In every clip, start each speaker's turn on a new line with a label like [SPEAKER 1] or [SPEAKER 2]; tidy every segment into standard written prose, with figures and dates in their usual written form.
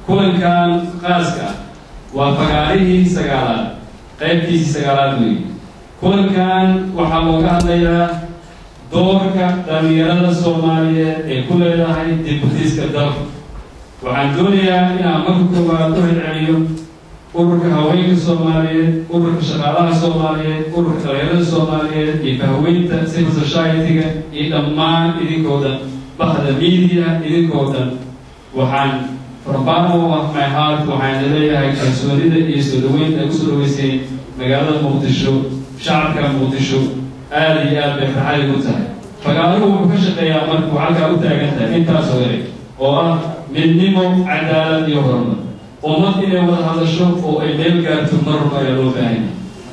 [SPEAKER 1] كل كان قاسك وفقاره سجالات قيبتي سجالات لي كل كان وحلوقها ليها دورك دميرنا الصومالية كل هاي دبتيس كدر وعن دنيا إن أمركم وأتوه العليم أورك هواين الصومالية أورك شغالها الصومالية أورك غير الصومالية يبهوين تأسيس الشايتية يدمان إذن كودا بعد ميديا إذن كودا وعن from bottom of my heart وعن لديها كسوليدة يسولوين أكسولويسين مقالة مقدشو شعب كان مقدشو آلي آل بفرحالي قلتها فقالوا بكشق يا مرك وعلك أوتا قلتها انت أسويري من نمو عدالة يهرم ومضي إلى هذا الشوف وإليل كانت المرة يلو باهي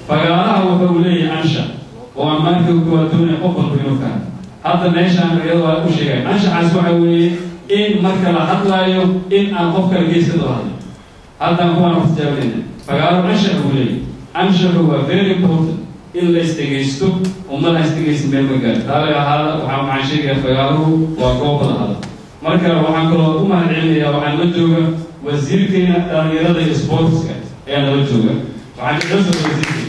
[SPEAKER 1] فقالها وقولي أنشأ وأمانك وقواتوني قبل بنوكا هذا ماشي عن رياضة أشياء أنشأ عزوحوي إن مركلا حطلايو إن أنقفك الجيس كدوهاي هذا هو نفتجابين فقالوا أنشأ هو very important إلا استجيستو وما لا استجيست من مكان هذا وحام عن شيء فقالوا وقوبل هذا مركلا وحام كلوا أمها العلمية وحام مجوغا وزيركينا رياضة سبورتس يعني مجوغا وحام جلسة وزيركي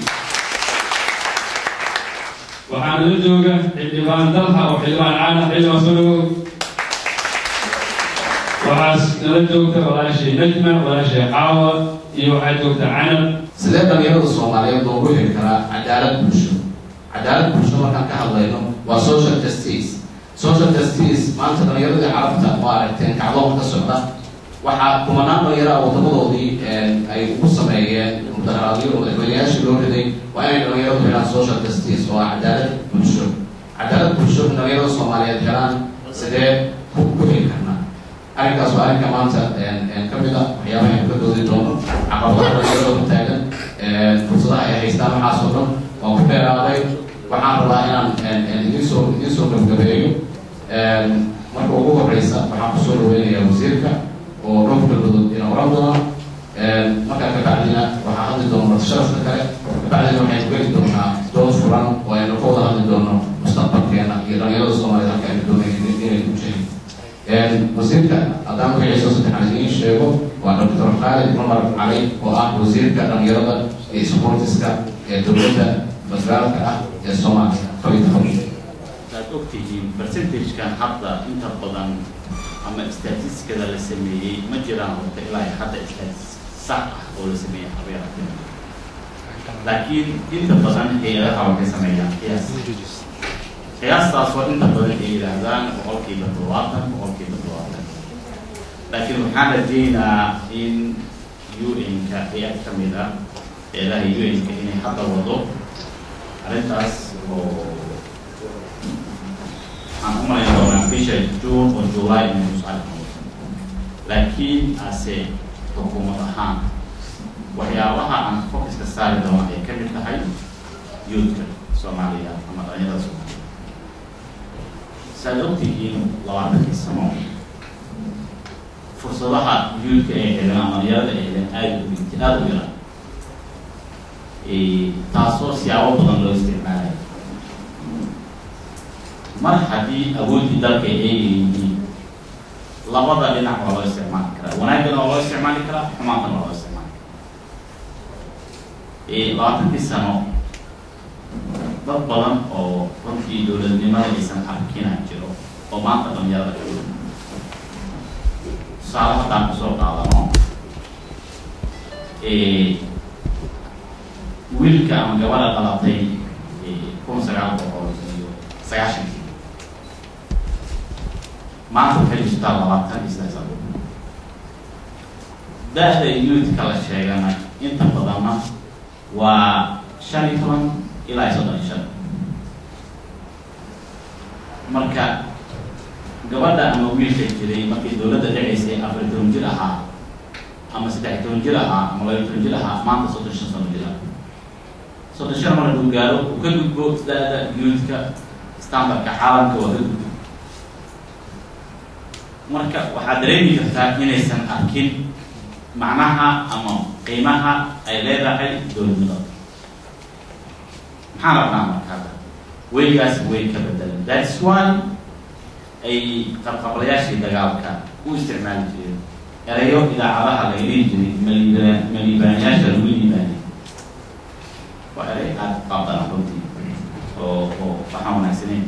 [SPEAKER 1] وحام مجوغا حلبان دلها وحلبان عانا حلبان سلوك وحاس نلجوغا ولا شيء نجمة ولا شيء عاوة يوحدوغا عنب
[SPEAKER 2] سيدنا دميرنا الصومالية نوغو هيكرا عدالة بلشو عدالة بلشو مركان كهاللينو وسوشيال جاستيس سوشيال جاستيس ما أنت دميرنا عرفتها وارتين كعضوهم كسرنا وحا كمانان دميرنا وتبضودي أي قصة مدهراتي وإدوياش اللوردي وأنا دميرنا بلان سوشيال جاستيس وعدالة بلشو عدالة بلشو دميرنا الصومالية كلام سيدنا كوهيكرنا أنا كسؤال كمان كميدا وحياة يمكن دونه عقبات الرجال متاجا فرصة هيستعمل حاسوبهم وكبير عليه وحنا رأينا إن يسوع بالجبهة مركوبه برئيسة وحنا صور وين وزيرك ورفض الردود إلى ورمضان مركب بعدنا وحنا دون الشرف ذكر بعدنا وحنا نقول دون فران ونقول هذا دون مستقبل كنا يرجع الصومالي كان دون شيء وزيرك أدام في عيسى سبحانه شيخه ودكتور خالد عمر علي وآن وزيرك دميرنا سبورتسكا دولة مسؤولة الصومال خليط خليط.
[SPEAKER 3] أكتيجي برسنتج كان حتى أنت بدن أما استاتيس كذا لسميه مجرى وتقلع حتى استاتيس صح أو لسميه حبيرة لكن أنت بدن هي هذا كسميه قياس تصور أنت بدن هي هذا وأوكي بالواقع وأوكي بالواقع لكن محل دينا إن UN كأي كميدا إلى UN كإني حتى وضوء أرنتاس و أنا يقولون في شيء جون وجولاي من مسألة لكن أسي حكومة هان وهي الله عن فوكس كسر دوام كمية هاي يوتك سوماليا أما تاني لا سوماليا سألتين لو عندك السماء فرصة يوتك إلى عمليات إلى أي بنتنا دويرة تاسو سياو بدن لو استعماله مرحبي أقول في ذلك إيه لابد لنا على استعمال كلا ونحن على استعمال كلا حماة على استعمال لكن في السنة ضبطا أو كنتي دولة نما لسان حركينا جرو وما تدم يلا جرو صار تام صوت على ما ويل كام جوالا غلطي كون سرعة بقول سياشن ما تفهم يشتغل على تنسى سبب ده يوت كلا شيء أنا أنت بدأنا وشريكهم إلى صدر شر مركا قبل أن نقول شيء كذي مركي دولة تعيسى أفريقيا جلها أما ستحكون جلها أما لا يكون جلها ما تصدر شيء صدر جلها صدر شر مرة دوغارو وكل جوكس ده يوت كا استعمل كحالم كوهد مركب وحضرين يفتح إنسان أكيد معناها أما قيمها أي لا داعي دون مدة حالة نعمل هذا ويجاس ويكبدل that's why أي قبلياش يدقالك هو استعمال جيد erayo idaacadaha laga dhihi jiray maliibaanayaasha lagu liibaanay waa eray aad qaabdana runtii oo waxaan wanaagsaneyn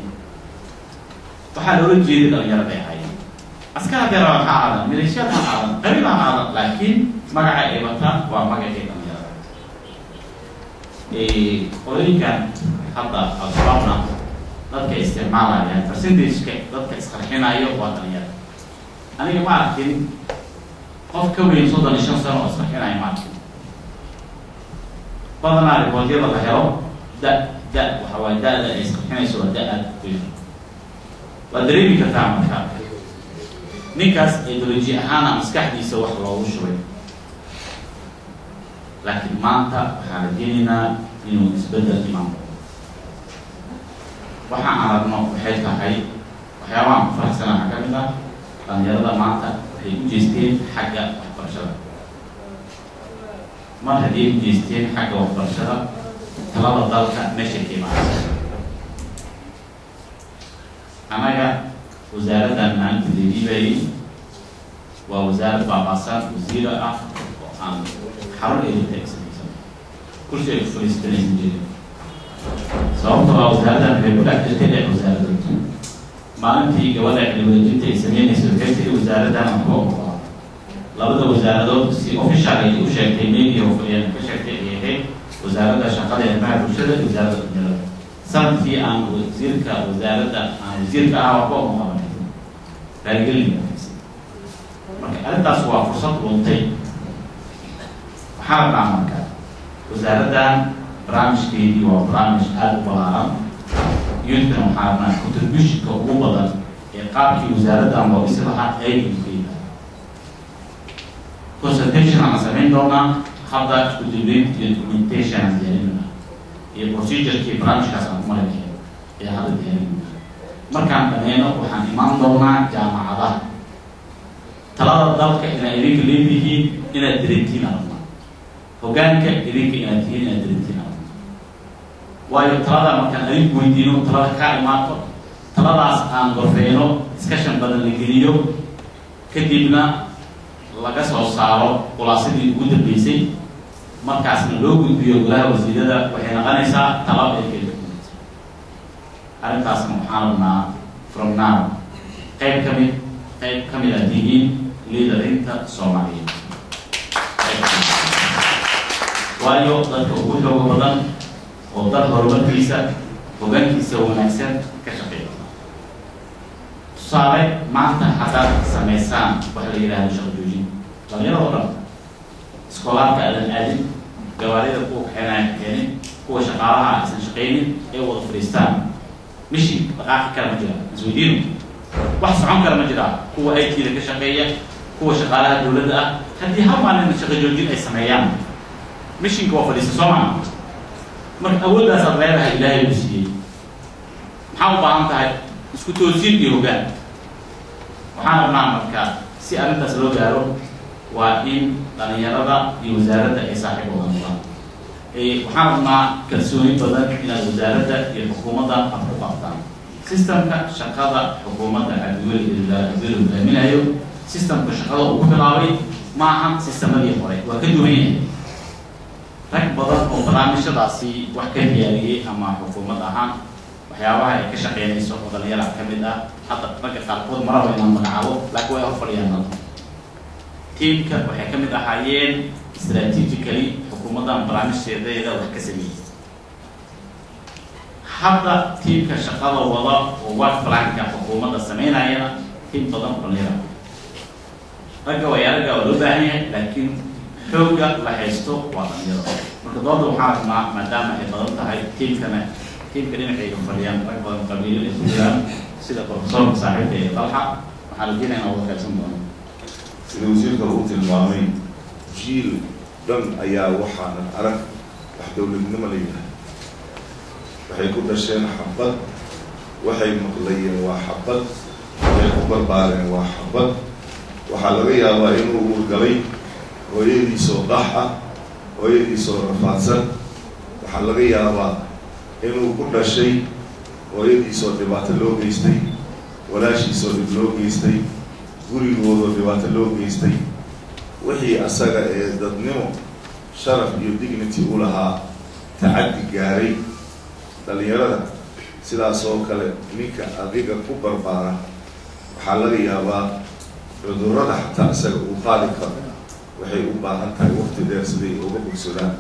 [SPEAKER 3] waxaa loola jeeday dhalinyarada ay ahaayeen askara beera ha aadan maleeshiyada ha aadan qabiil ha aadan laakiin magaca ay wataan waa magacii dhalinyarada qolooyinkan hadda al-shabaabna dadka isticmaalaya percentage-ka dadka isqarxinayo waa dhalinyarada aniga ma arkin qof ka weyn 35 sano oo isqarxinaya ma arkin badanaa riboodyada la helo waxa waaye da-da ay isqarxinayso waa da aad weyn waa dareemi kartaa marka ninkaas ideoloji ahaana maskaxdiisa wax loogu shubay laakiin maanta waxaan rajeynaynaa inuu isbedel imaan waxaan aragno waxay tahay waxyaabahan ku faraxsanaha ka mid ah dhalinyarada maanta waxay u jeesteen xagga waxbarashada mar haddii u jeesteen xagga waxbarashada talada dalka meesha ka imaanaysa anaga wasaaraddan maanta leediibayay waa wasaarad baabaasan wasiira ah oo aan xarun edinta ay samaysan kursi ay ku fadhiisanaysan jirin sababta waa wasaaraddan waxay ku dhex jirtay dhex wasaaradda maalintii gabadha cilmiwareejinta ay sameynayso waxay tiri wasaaraddan aan ku oqolaa labada wasaaradood si official ay u sheegtay media ka sheegtay ay ahayd wasaaradda shaqada ee arrimaha bulshada iyo wasaaradda dhalinyarada sanadkii aan wasiirka wasaaradda aan wasiirka ahaa waxba uma qabanay raaligelin marka arrintaas waa fursad luntay waxaa rabnaa marka wasaaraddan barnaamijkeedii waa barnaamij aada u balaaran youthkana waxaa rabnaa contributionka ugu badan ee qaabkii wasaaraddan loo dhisi lahaa ay ukeeda consultation aan samayn doonaa hadda isku-dibleynta iyo documentation aan diyaarinayna iyo procedurkii barnaamijkaas aan ku marinaya ee hadda diyaarinayna markaan dhameyno waxaan imaan doonaa jaamacadaha talada dalka inay idinka leedihiin inaad dareemtiin aragna hoggaanka idinka inaad tihiin inaad dareemtiin aragna waayo talada markaan adinku weydiino talada kaa imaato taladaas aan gorfeyno discussion badan la geliyo kadibna laga soo saaro khulaasadii ugu dambeysay markaasna loo gudbiyo golaha wasiirada waxay noqonaysaa talab ay keli arrintaasna waxaan rabnaa from now qayb ka mid ah tihiin liidarinta soomaaliyeed waayo dadka ugu xooga badan oo dad horumarkiisa hoggaankiisa wanaagsan ka shaqeeya tusaale maanta haddaad samaysaan waxa la yidhahdo shaqo joojin dhalinyarada oo dhan iskoolaadka aadan aadin gawaarida kuwa kaxeenaya keenin kuwa shaqaalaha aysan shaqaynin ay wada fadhiistaan mishi dhaqaaqi kale ma jira isweydiino wax socon kale ma jira kuwa IT-da ka shaqeeya kuwa shaqaalaha dowladda ah haddii hal maalin shaqo joojin ay sameeyaan mishinka waa fadhiisa soo maa marka awoodaasaad leedahay ilaahay u siiyey maxaa u baahan tahay isku toosiin iyo hoggaan waxaan rabnaa marka si arrintaas loo gaaro waa in dhalinyarada iyo wasaaradda ay saaxiib wada noqdaan waxaan rabnaa kalsooni badan inaad wasaaradda iyo xukuumadda aad ku qabtaan systemka shaqada xukuumadda cabdiweli hogaaminayo systemka shaqada ugu bilaabay maaha sistemadii hore waa ka duwan yahay rag badan oo barnaamijyadaasi wax ka diyaariyey ama xukuumad ahaan waxyaabaha ay ka shaqeynayso oo dhalinyara ka mid ah hadda ragga qaarkood maraba inaan magacaabo laakiin way hor fadhiyaan dalka tiimka waxay ka mid ahaayeen strategically xukuumaddan barnaamijkeedeeda wax ka sameeyey hadda tiimka shaqada wada oo work planka xukuumadda sameynayana tiim badan oo dhalinyara ragga wayaaraga waa loo baahan yahay laakiin xoogga la haysto waa dhalinyaro marka dooda waxaa rabnaa maadaama ay badan tahay tiimka dhinacayga fadhiyaan rag badan qabiilo ay ku jiraan sida profesorka saaxiibka ee dalxa waxaa la jeenaya inaa wada qaybsan doono
[SPEAKER 4] sida wasiirka uu tilmaamay jiil dhan ayaa waxaanan arag wax dowladnimo la yidhaha waxay ku dhasheen xabad waxay maqlayeen waa xabad waxay ku barbaareen waa xabad waxaa laga yaabaa inuu uurgalay hooyadiisoo qax ah hooyadiisoo rafaadsan waxaa laga yaabaa inuu ku dhashay hooyadiisoo dhibaato loo geystay walaashiisoo dhib loo geystay gurigoodoo dhibaato loo geystay wixii asaga ee dadnimo sharaf iyo dignity u lahaa tacaddi gaaray dhalinyarada sidaas oo kale ninka adiga ku barbaara waxaa laga yaabaa cudurrada xataa isaga uu qaadi karo waxay u baahan tahay waqti dheer siday uga bogsadaan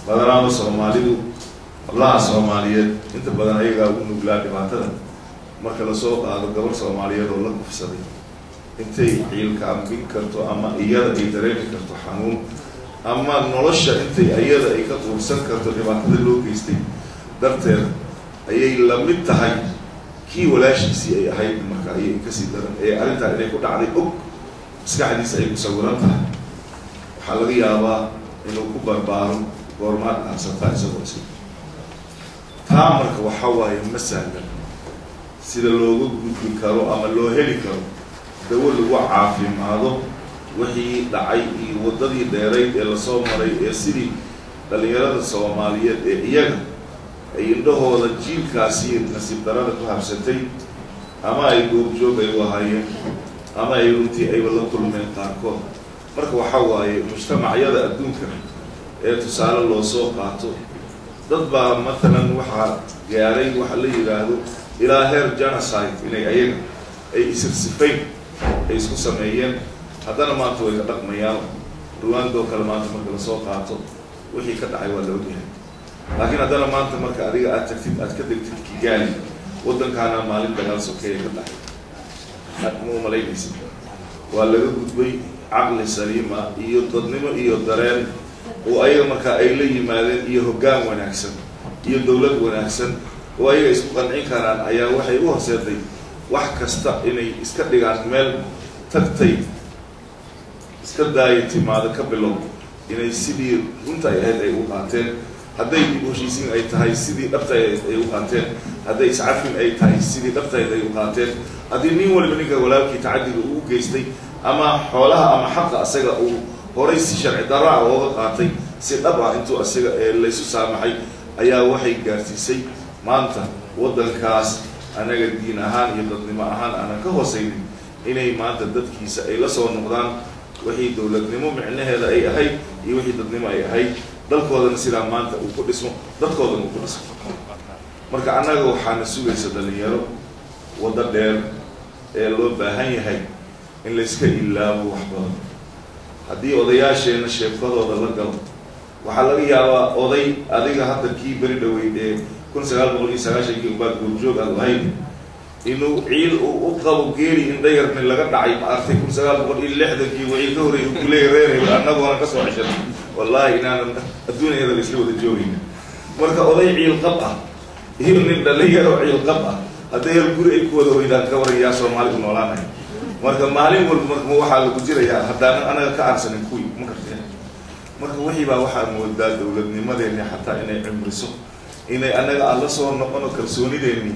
[SPEAKER 4] badanaaba soomaalidu hablaha soomaaliyeed inta badan ayagaa ugu nuglaa dhibaatada marka lasoo qaado gabar soomaaliyeed oo la kufsaday intay ciilka ambin karto ama iyada ay dareemi karto xanuun ama nolosha intay iyada ay ka quursan karto dhibaatada loo geystay darteed ayay la mid tahay kii walaashiisii ay ahayd marka ayay kasii daran ee arrintaa inay ku dhacday og maskaxdiisa ay ku sawiran tahay waxaa laga yaabaa inuu ku barbaaro goormaad aarsataa isagoo isla taa marka waxa waaye ma sahlan sida looga gudbi karo ama loo heli karo dawo lagu caafimaado wixii dhacay iyo waddadii dheerayd ee lasoo maray ee sidii dhalinyarada soomaaliyeed ee iyaga ay indhahooda jiilkaasi nasiib darada ku habsatay ama ay goobjoog ay u ahaayeen ama ay runtii ayba la kulmeen qaarkood marka waxa waaye mujtamacyada adduunka ee tusaale loo soo qaato dad baa matalan waxaa gaaray waxa la yidhaahdo ilaa heer genocide inay ayaga ay isirsifayn ay isku sameeyeen haddana maanta way ka dhaqmayaan ruwaandoo kale maanta marka lasoo qaato wixii ka dhacay waa la ogyahay laakiin haddana maanta marka adiga aad tagtid aad ka degtid Kigali waddankaana maalin dagaal sokeeye ka dhacay ma malaynaysid waa laga gudbay caqli saliima iyo dadnimo iyo dareen oo ayaga marka ay la yimaadeen iyo hoggaan wanaagsan iyo dawlad wanaagsan oo ayaga isku qancin karaan ayaa waxay u horseeday wax kasta inay iska dhigaan meel tagtay iska daayay timaado ka bilow inay sidii runta ay ahayd ay u qaateen hadday dib u heshiisiin ay tahay sidii dhabta ay u qaateen hadday iscafin ay tahay sidii dhabtayd ay u qaateen haddii nin waliba ninka walaalkii tacadiga uu geystay ama xoolaha ama xaqa asaga uu horay si sharci darro ah ooga qaatay si dhab ah intuu asaga laysu saamaxay ayaa waxay gaarsiisay maanta waddankaas anaga diin ahaan iyo dadnimo ahaan aanan ka hoosaynin inay maanta dadkiisa ay la soo noqdaan wixii dowladnimo micnaheeda ay ahayd iyo wixii dadnimo ay ahayd dalkoodana sidaa maanta uu ku dhismo dadkoodana uu ku dhismo marka annaga waxaana sugaysa dhalinyaro waddo dheer ee loo baahan yahay in layska ilaabo wax badan haddii odayaasheenna sheekadooda la galo waxaa laga yaabaa oday adiga hadda kii beri dhaweyd ee 1990 ubaad goobjoog aad lahayd inuu ciil u qabo geeri in dhayarni laga dhacay ma artay 1960 wixii ka horreeyay uu leeyahay annagoona ka soo ceshay wallahi inaan adduunyada isla wada joogin marka oday ciil qab ah iyo nin dhalinyaro ciil qab ah hadday hal guri ay ku wada hoydaan ka warayaa Soomaalidu noolaanay marka maalin walba marka waxaa lagu jirayaa haddana anaga ka aarsanin kuwi ma kartay marka wixii baa waxaa moodaa dawladnimadeena xataa inay cimriso inay anaga alla soo noqono kalsoonideeni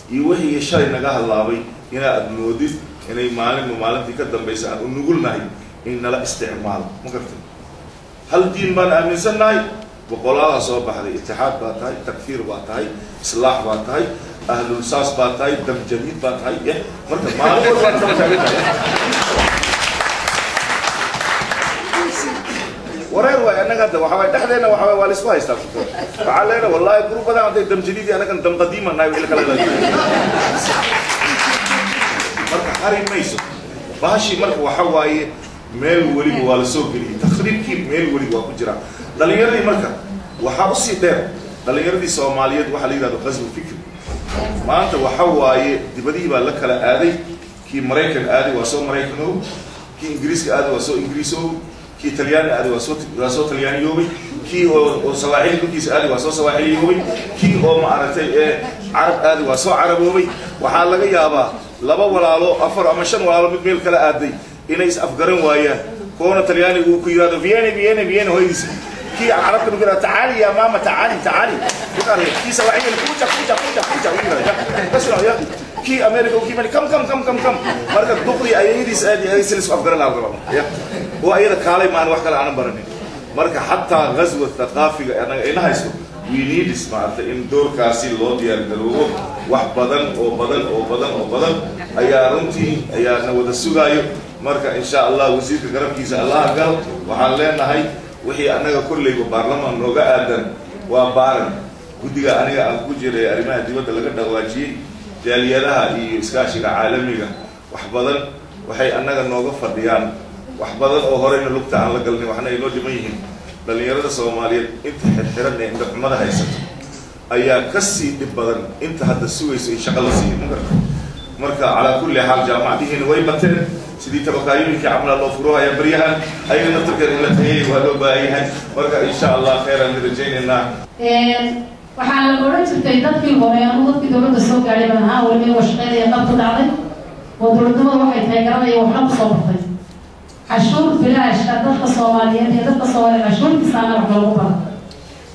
[SPEAKER 4] iyo wixii shalay naga halaabay ina aad moodid inay maalintii ka dambaysa aan u nugulnahay in nala isticmaalo ma kartay hal diin baan aaminsanahay boqolaada soo baxday itixaad baa tahay takfiir baa tahay islaax baa tahay ahlul saas baa tahay dam jadiid baa tahay marka maalin walba aan soo taaganahay wareer way anaga hadda waxa way dhaxdeena waxa way waa la isku haystaa waxa leena wallahi group badan haday dam jadiid anaga dam qadiima naay wixii kala leeyahay marka harin mayso baashi marka waxa waaye meel waliba waa la soo geliyay taqriibkii meel waliba waa ku jira dhalinyaradii marka waxa u sii dheer dhalinyaradii Soomaaliyeed waxa la yiraahdo qasbu fikri maanta waxa waaye dibadii baa la kala aaday kii Mareykan aaday waa soo Mareykano kii Ingiriiska aaday waa soo Ingiriiso kii Talyaani aaday waa soo Talyaaniyoobay kii oo Sawaaxili dhulkiisa aaday waa soo Sawaaxiliyoobay kii oo ma aragtay Carab aaday waa soo Caraboobay waxaa laga yaabaa laba walaalo afar ama shan walaalo mid meel kala aaday inay is afgaran waayaan koona Talyaanigu uu ku yiraahdo Viena hoydiisa كي عرفت نقول تعالي يا ماما تعالي بقى كي سواعي كوجا بس يا كي امريكا وكي مالي كم مركز دقري ايدي سادي هي سلس افغان لا يا هو ايده كالي ما wax kale aan baranay marka hatta غزوه ثقافي انا hayso we need smart in doorkaasi loo diyaar garoobo wax badan ayaa runtii ayaa wada sugaayo marka insha allah wasiirka garabkiisa allah gal waxaan leenahay wixii annaga kullayba baarlamaan nooga aadan waa baaran guddiga aniga aan ku jiray arrimaha dibadda laga dhawaajiyey jaaliyadaha iyo iskaashiga caalamiga wax badan waxay annaga nooga fadhiyaan wax badan oo horeyna lugta aan la galnay waxna ay noo dhiman yihiin dhalinyarada soomaaliyeed inta xirxiran ee indhaxumada haysato ayaa kasii dhib badan inta hadda sugayso in shaqo la siiyo marka calaa kulli xaal jaamacadihiina way bateen sidii tabakaayooyinkii camla loo furo ayaa baryahan ayaga naftarkeeda in la tagay waa loo baahan yahay marka insha allah kheeraan rajaynaynaa
[SPEAKER 5] waxaa la odhan jirtay dadkii hore ama dadkii dowladda soo gaadhay baan ahaa weliba shaqeynaya qabta dhacday oo dowladnimada waxay tahay garanaya waxna kusoo bartay cashuur bilaashka dadka soomaaliyeed iyo dadka soomaaliyeed cashuurtiisaana wax loogu bara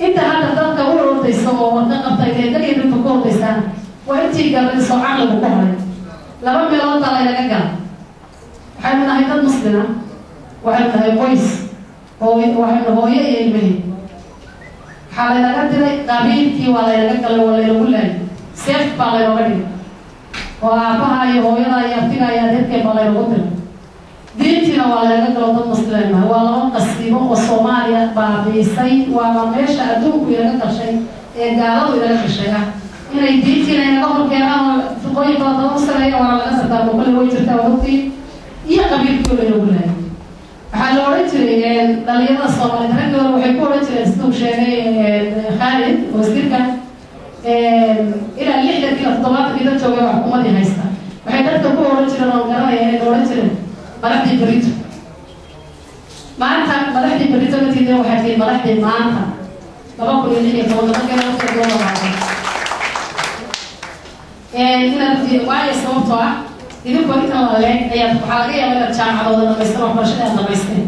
[SPEAKER 5] inta hadda dadka u ordaysa oo warka qabtay ee dadkii dadka ku ordaysaan waa intii galayso caqligu ku haray laba meelood baa laynaga gala waxaynu nahay dad muslima waxaynu nahay qoys oo waxaynu hooyo iyo ilmahii waxaa laynaga diray qabiilkii waa laynaga galay waa laynagu laayay seef baa laynooga dhigay oo aabbaha iyo hooyada iyo abtiga iyo adeerkeen baa laynagu diray diintiina waa laynaga galo dad muslimaha waa laba qasiibo oo soomaaliya baabiisay waaba meesha adduunku inaga gashay ee gaaladu inaga gashay ah inay diintiina inaga horkeenaan oo fiqooyin kala badan u sameeya waana laga sartaamo kale way jirtaa waqtii iyo qabiilkii oo laynagu laayay waxaa la odhan jiray dhalinyarada soomaaliyeed raggooda waxay ku odhan jireen siduu sheegay Khalid wasiirka ilaa 60 ilaa 70 dad joogay wax xukuumadii haysta waxay dadka ku odhan jireen oo garanaya inay odhan jireen madaxdii berito maanta madaxdii berito natiijada waxay tahay madaxdii maanta 2016 waayo sababtoo ah idinku inta la leeg ayaa waxaa laga yaabaa inaad jaamacadooda dhamaystaan waxbarashada aad dhamaysteen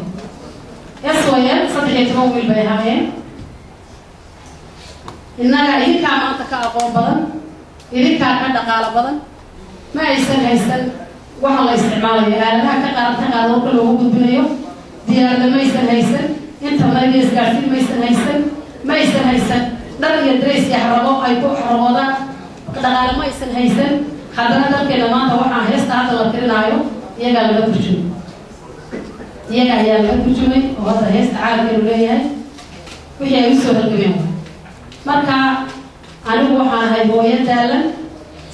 [SPEAKER 5] SOL 13 wiil bay ahaayeen innaga idinkaa maanta ka aqoon badan idinkaa ka dhaqaalo badan ma aysan haysan waxa la isticmaalayo aaladaha ka qaadata warka loogu gudbinayo diyaarada ma aysan haysan internet iyo isgaarsiin ma aysan haysan dhar iyo dress iyo xarabo ay ku xaraboodaan dhaqaale ma aysan haysan haddana dalkeena maanta waxaa heesta hadda la tirinaayo iyagaa laga turjumay iyaga ayaa laga turjumay oo hadda heesta caalamkeenu leeyahay wixii ay usoo halgameen marka anigu waxaan ahay hooyo daalan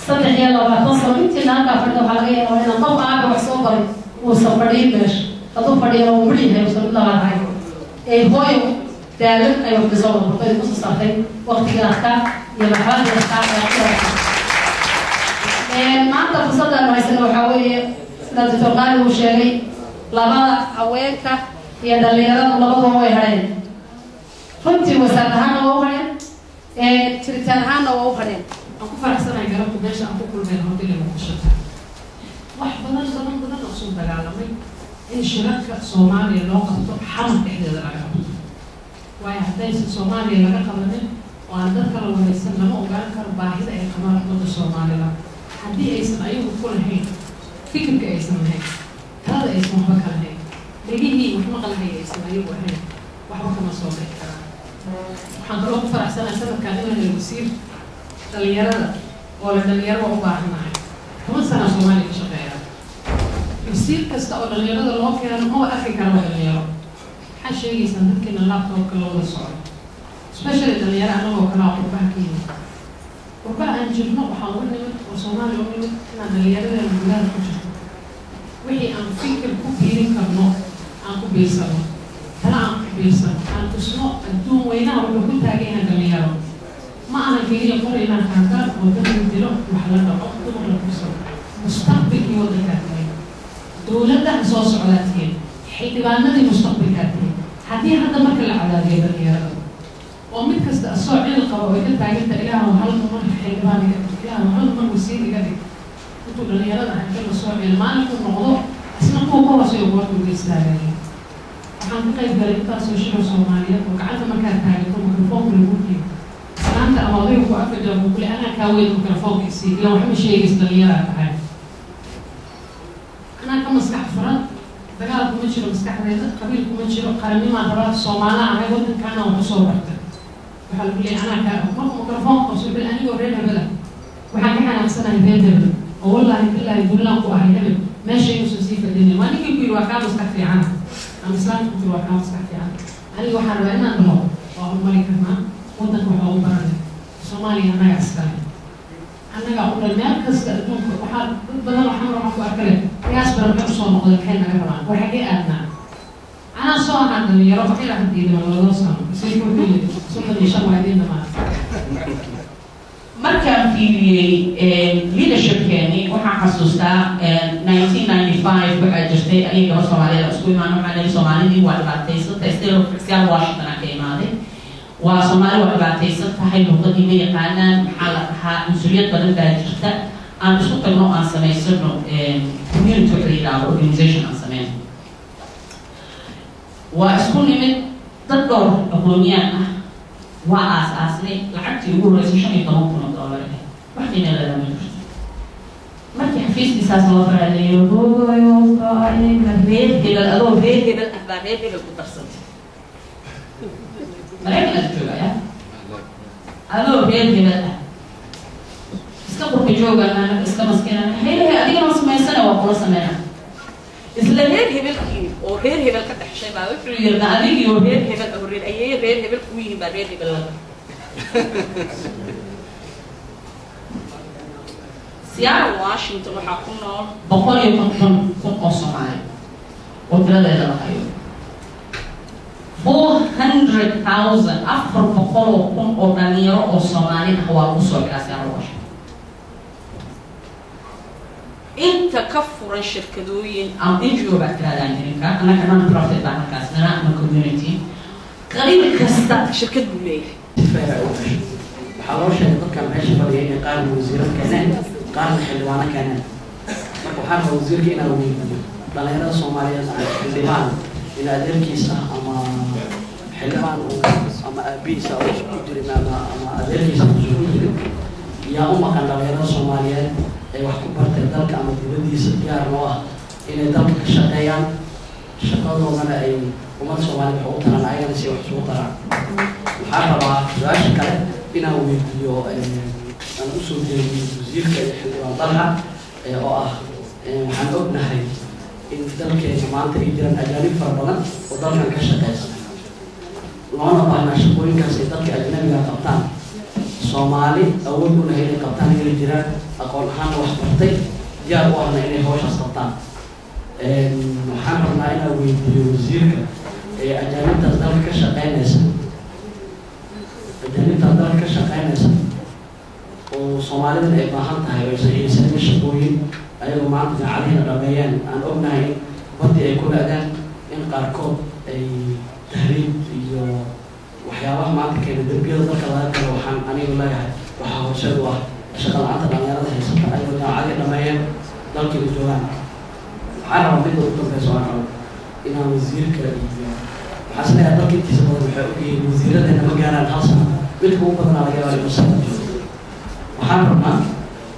[SPEAKER 5] 23 sano intiina halkaa fadhida waxaa laga yaabaa inaan qof aaga wax soo baray uusan fadhiyin meesha hadduu fadhiyo oo midhiyahay uusan mid labaatahay ee hooyo daalan ay wax kasoo warbartay kusoo saartay waqtigii adkaa iyo marxaladii adkaa maanta fursaddan haysana waxaa weeye sida doctor Khalid uu sheegay labada haweenka iyo dhalinyarada labadaba way hadheen runtii wasaarad ahaana waa u hadheen jiritaan ahaana waa u hadheen
[SPEAKER 6] aan ku faraxsanahay garabku meesha aan ku kulmeen hordile muqdishota wax badan oo soo dagaalamay in shirarka Soomaaliya loo qabto xamar dhexdeeda laga qabto waayo haddaysan Soomaaliya laga qabanin oo aan dadka la wareysan lama ogaan karo baahida ay qabaan ummadda Soomaalida haddii aysan ayagu ku lahayn fikirka aysan lahayn talada aysan waxba ka lahayn dhegihii wax maqalhay aysan ayagu ahayn waxba kama soo bixi karaan waxaan kaloo ku faraxsanahay sanadkan inaan helo wasiir dhalinyarada oo la dhalinyaro u baahanahay 10 sano Soomaaliya ka shaqeeya wasiir kasta oo dhalinyarada loo keeno oo arki kara dhalinyaro waxaa sheegaysaa dadkeena laptopka loola socdo especially dhalinyaro anagoo kala qurbaha ka yimid qurbaha aan jirno waxaan u nimid oo Soomaaliya u nimid inaan dhalinyarada magaalada ku jirto wixii aan fikir ku biirin karno aan ku biirsano tala aan ku biirsano aan tusno adduun weynaha wuxuu ku taagan yahay dhalinyaro ما أنا كذي أقول إن الحركات وتنزل دلو محلنا أخذ ولا كسر مستقبل يوضع كاتين دولة أساس علاتين حيث بعدنا دي مستقبل كاتين حتى هذا ما كل عدد يبني ومن كست أسوأ القوى وكنت عجبت إليها وهل نمر حيث بعدنا إليها وهل نمر وسير كذي تقول لي يلا عن كل أسوأ ما نكون موضوع أصلا هو سيقول بالإسلامي وحن قيد قريبا سوشيال سوماليا وقعدت مكان ثاني وميكروفون بالممكن أنت أماضيه وقفت جنبه أنا كاويل ميكروفون كيسي لو حب شيء يستغيره تعال أنا كمسكح فرد دجالكم منشروا مسكح رياضة قبيلكم منشروا قرني ما ترى الصومالة عم يقول كأنا وحصور وقت وحلو لي أنا كميكروفون قصير بالأني ورينا بلا وحكي أنا سنة يبدل والله كلها يقول لك وأهل ماشي يوسف سيف الدنيا ما نيجي يقول وكان مستحفي عنها أنا إسلام يقول وكان مستحفي عنها أنا وحنا بقينا نروح وهم ملك ما ودك وحول برد Somalia أنا أسلم أنا قاعد أقول المركز كأنهم وحال بدل ما حنا راح أكله ياس برد صوم قدر كنا كمان وحكي أنا صار عندي يروح كده عندي ولا نصام يصير كل صوت اللي شغال عندنا ما
[SPEAKER 7] markaan fiiriyey leadershipkeeni waxaan xasuustaa 1995 waxaa jirtay aniga gabadh Soomaaliyeed isku imaan waxaan leeyahay Soomaalidii waa dhibaataysatay Stella Fitzgerald Washington ka imaaday waa Soomaali waa dhibaataysan tahay luqadii ma yaqaanaan maxaa la dhahaa mas-uuliyad badan baa jirta aan isku tagno aan samaysano community organization aan sameyno waa isku nimid dad dhowr aqooniyaan ah waa aasaasnay lacagtii ugu horeysay $15,000 wax qiimo leh ma jirto markii xafiiskiisaas loo faraaleeyo hooyo reer hebel adoo reer hebel ah baa reer hebel ku darsantay maraykan aad joogaya adoo reer hebel ah iska qurka joogaan iska maskiinaan haylahay adigana samaysana waa kula sameynaa isla reer hebelkii oo reer hebel ka dhaxshay baa wuxuu yiri adigii oo reer hebel oo reer ayay reer hebel ku yihiin baa reer hebel la Seattle Washington waxaa ku nool 150,000 oo Soomaali oo tiradeeda la hayo 400,000 oo dhalinyaro oo Soomaali ah waa ku soo xiraa Seattle Washington inta ka furan shirkadooyin ama NGO baa tiraadaan jirinka anaka non-profit baa halkaas nana ama community qabiil kasta shirkad buu leeyahay waxaa loo sheegay dadkan meesha fadhiya inay qaar wasiiro keeneen qaarna xildhibaano keeneen marka waxaa rabaa wasiirka inaa weydiiyo dhalinyarada Soomaaliyeed xildhibaan in adeerkiisa ama xildhibaan ama aabihiisa oo isku jirin ama adeerkiisa isku jirin yaa u maqan dhalinyarada Soomaaliyeed ay wax ku bartay dalka ama dowladdiisa diyaar loo ah inay dalka ka shaqeeyaan shaqadoodana ay ummadda Soomaaliyeed wax u taran ayagana si wax ugu taraan waxaan rabaa su-aasha kale inaan weydiiyo aan u soo jeediyo wasiirka iyo xildhibaan dalka oo ah waxaan ognahay in dalkeena maanta ay jiraan ajaanib fara badan oo dalkan ka shaqeysa loona baahnaa shaqooyinkaas ay dadka ajnabiga qabtaan Soomaali awood u leh inay qabtaan inay jiraan aqoon ahaan wax bartay diyaar u ahna inay hawshaas qabtaan waxaan rabnaa inaan weydiiyo wasiirka ajaanibtaas dalka ka shaqeynaysa oo Soomaalida ay baahan tahay oo aysan haysanin shaqooyin ayagoo maanta jaacadiina dhameeyeen aan ognahay in badii ay ku leedeen in qaarkood ay tahriib iyo waxyaabaha maanta keena dembiyada dalka laga galo waxaan anigu leeyahay waxaa horseed u ah shaqa la'aanta dhalinyarada haysata ayagoo jaacadii dhameeyeen dalkii joogaan waxaan rabaa midda ugu dambeysa waan rabo inaan wasiirka iyo waxaan isleeyahay dalka intiisa badan waxay ogyihiin wasiiradeena ma gaaraan hal sano midka ugu badanaa laga yaaba inuu sana joogo waxaan rabnaa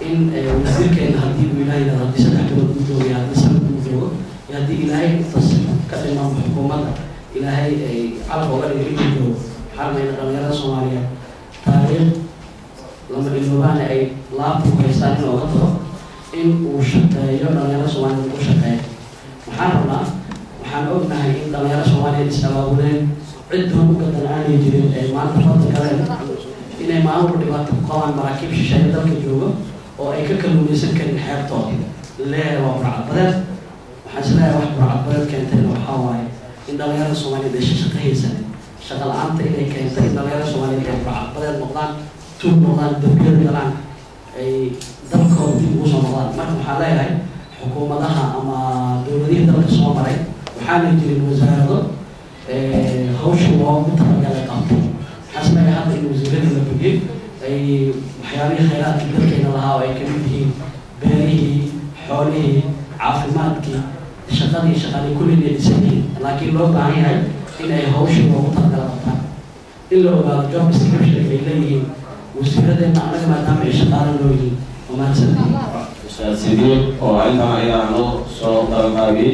[SPEAKER 7] in wasiirkeena haddii uu ilaahay yidhahdo haddii 3 bilood uu joogo iyo haddii sanad uu joogo iyo haddii ilaahay intaas ka dhiman xukuumadda ilaahay ay calaf oga dhigay inuu joogo waxaan rabnaa in dhalinyarada Soomaaliyeed taariikh lama iloobaana ay laabta ku haystaan in ooga tago in uu shaqeeyo dhalinyarada Soomaaliyeed ugu shaqeeyo waxaan rabnaa waxaan ognahay in dhalinyarada Soomaaliyeed is-abaabuleen cid doon u gadan aanay jirin ee maanta fadda galeen inay maalin dhibaato ku qabaan maraakiib shisheeye dalka joogo oo ay ka kalluumaysan karin xeebtooda leeyahay waa burcadbadeed waxaan isleeyahay wax burcadbadeed keentayna waxaa waaye in dhalinyarada Soomaaliyeed ay shaqo haysanin shaqa la'aanta inay keentay in dhalinyarada Soomaaliyeed ay burcadbadeed noqdaan tuug noqdaan dambiyada galaan ay dalkooda dib ugu soo noqdaan marka waxaan leeyahay xukuumadaha ama dowladihii dalka soo maray waxaana jirin wasaarado hawsha loogu talagalay qabtay حسنا هذا الوزيرات اللي بيجي أي وحياني خيرات كذا لها وأي كم بيجي بيري حوله عافماتك شغالي كل اللي يسميه لكن لو بعدين هاي إن أي هوش ومطلع دلوقتي إلا لو بعد جوب استكمل اللي وزيرات ما أنا ما دام شغال لوي وما تسميه.
[SPEAKER 8] سيدي وعندما إلى أنه صوت الماجي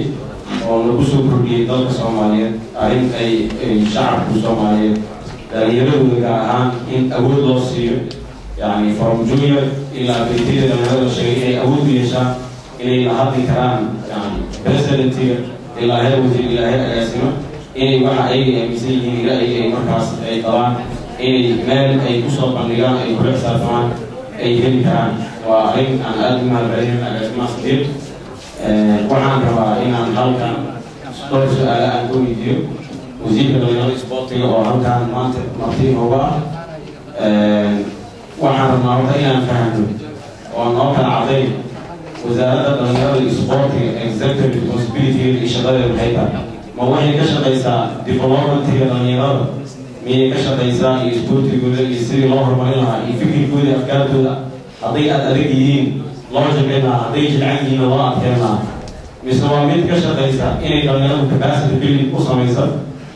[SPEAKER 8] ونقصو كردي دولة الصومالية أين أي شعب الصومالي يريدوا كأن إن أود لوسيو يعني from junior إلى بداية هذا الشيء أود يشاء inay la hadli karaan yani presidentiga ilaa heer wasiir ilaa heer agaasimo inay waxa ayaga aaminsan yihiin ilaa ay markaas ay qabaan inay meel ay kusoo bandhigaan ay kula xisaabtamaan ay heli karaan waa arrin aan aada u mahadcelin agaasimaha sadiiq waxaan rabaa inaan halkan dhowr su-aalo aan ku weydiiyo wasiirka dhalinyarada isboortiga oo halkan maanta marti nooga waxaan rabnaa horta inaan fahno oo noo kala cadayn wasaaradda dhalinyarada isboortiga executive responsibility iyo shaqadeeda maxay tahay ma waxay ka shaqaysaa developmentiga dhalinyarada miyay ka shaqaysaa iyo isboortigooda iyo sidii loo horumarin lahaa iyo fikirkooda iyo afkaartooda hadday aad adag yihiin loo shaqayn lahaa hadday jilcan yihiin loo adkeyn lahaa mise waa mid ka shaqaysa inay dhalinyaradu capacity building u samaysa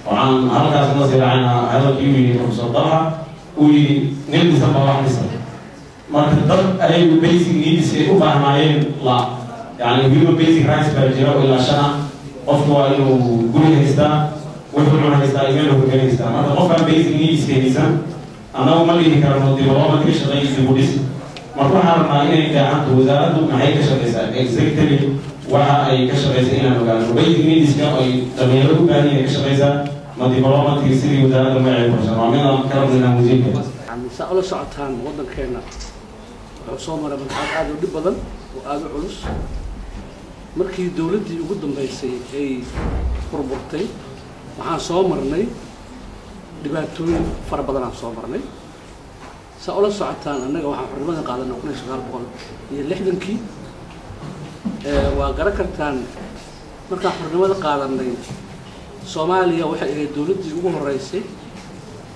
[SPEAKER 8] waxaan halkaas na siraacayna hadalkii u yidhi professor dalxa uu yidhi nin dhisan baa wax dhisan marka dad ayagu basic needs ay u baahnaayeen la yani human basic rights baa jira oo ilaa shan ah qofku waa inuu guri haystaa wuxuu cun haystaa iyo meel hogan haystaa marka qofkaan basic needs haysan annagu ma dhihi karno development ka shaqeeyay dib u dhis marka waxaan rabnaa inay gacanto wasaaraddu maxay ka shaqaysaa exactly waxa ay ka shaqaysaa inaan ogaano basic needska ay dhalinyaradu u baahan yihiin ka shaqaysaa ma developmentkii sidii wasaaradda magacay qorsan waa midaan ka rabnayna wasiirka
[SPEAKER 7] saa ula socotaan waddankeena wuxuu soo maray marxalad aada u dhib badan oo aada u culus markii dowladdii ugu dambeysay ay burburtay waxaan soo marnay dhibaatooyin fara badan aan soo marnay saa ula socotaan annaga waxaan xornimada qaadanay 1960 waa garan kartaan markaan xornimada qaadanay Soomaaliya waxay ahayd dowladdii ugu horeysay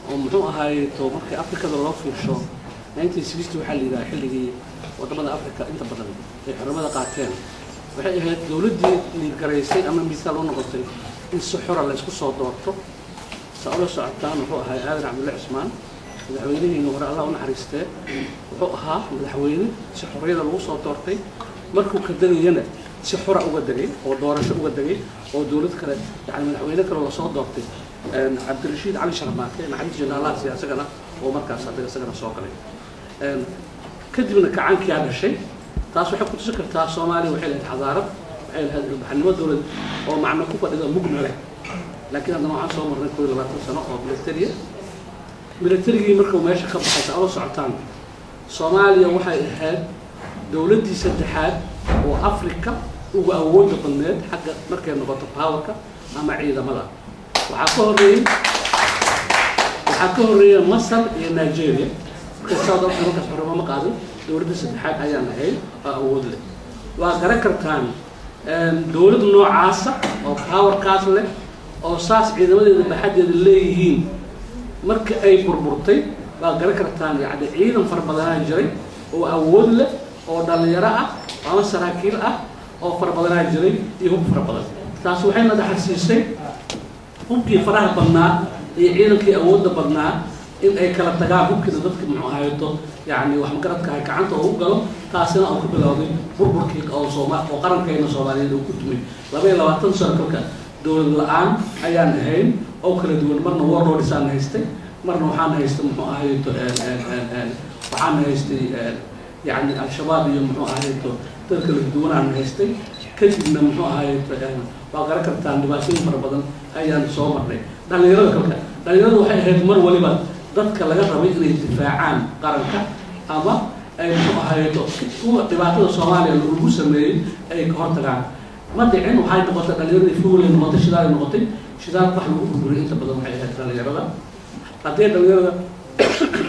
[SPEAKER 7] oo muxuu ahaay to markii Afrikada loo fiirsho 1960 waxaa la yidhaha xilligii wadamada Afrika inta badan ay xornimada qaateen waxay ahayd dowladdii liigaraysay ama misaal u noqotay in si xor ah la isku soo doorto saa ula socotaan wuxuu ahaay aadan cabdulle cismaan madaxweynihiina hore allah u naxariistee wuxuu ahaa madaxweyne si xorriyada lagu soo doortay markuu ka degayana si xora uga degay oo doorasho uga degay oo dowlad kale yani madaxweyne kale la soo doortay cabdirashiid cali sharmaake naxariis janaalaha siyaasadana oo markaas hadda isagana soo galay kadibna kacaankii aa dhashay taas waxay ku tusi kartaa Soomaaliya waxay lahayd xadaarad waxay lahayd ilbaxnimo dowlad oo macno ku fadhida mugna leh laakiin haddana waxaan soo marnay 20 sano oo militarigii markuu meesha ka baxay saa ula socotaan Soomaaliya waxay ahayd dowladdii saddexaad oo Afrika ugu awoodda badneed xagga markay noqoto powerka ama ciidamada waxaa ka horeeya Masar iyo Nigeria marka South Africa markaas xornimo ma qaadan dowladda saddexaad ayaan ahayd oo awood leh waa garan kartaan dowlad noocaasa oo powerkaas leh oo saas ciidamadeeda baxadeeda leeyihiin marka ay burburtay waa garan kartaan yani ciidan fara badanaa jiray oo awood leh oo dhalinyaro ah ama saraakiil ah oo fara badanaa jiray iyo hub fara badan taas waxayna dhaxalsiisay hubkii faraha badnaa iyo ciidankii awoodda badnaa in ay kala tagaan hubkina dadka muxuu ahayto yani wax magaradka ay gacanta ugu galo taasina uu ku bilowday burburkii oo qarankeena Soomaaliyeed uu ku tumay 22 sano kalka dowlad la'aan ayaan ahayn oo kala duwan marna warlords aan haystay marna waxaan haystay muxuu ahayto waxaan haystay يعني الشباب يوم محاولته تلك الدوران هستي كذبنا محاولته وقرأ كرتان دباسين مربضا أيام صومرني دل يرد وحي هدمر ولبا ضدك لقى ربيع الدفاعان قرنك أما أي محاولته هو دباسة الصومالي الرؤوس اللي أي كهرتان ما تعين وحي تبغى دل يرد يفول النقطة شدار النقطة شدار بحلو بقول أنت بدل محي هدمر يرد قدير دل يرد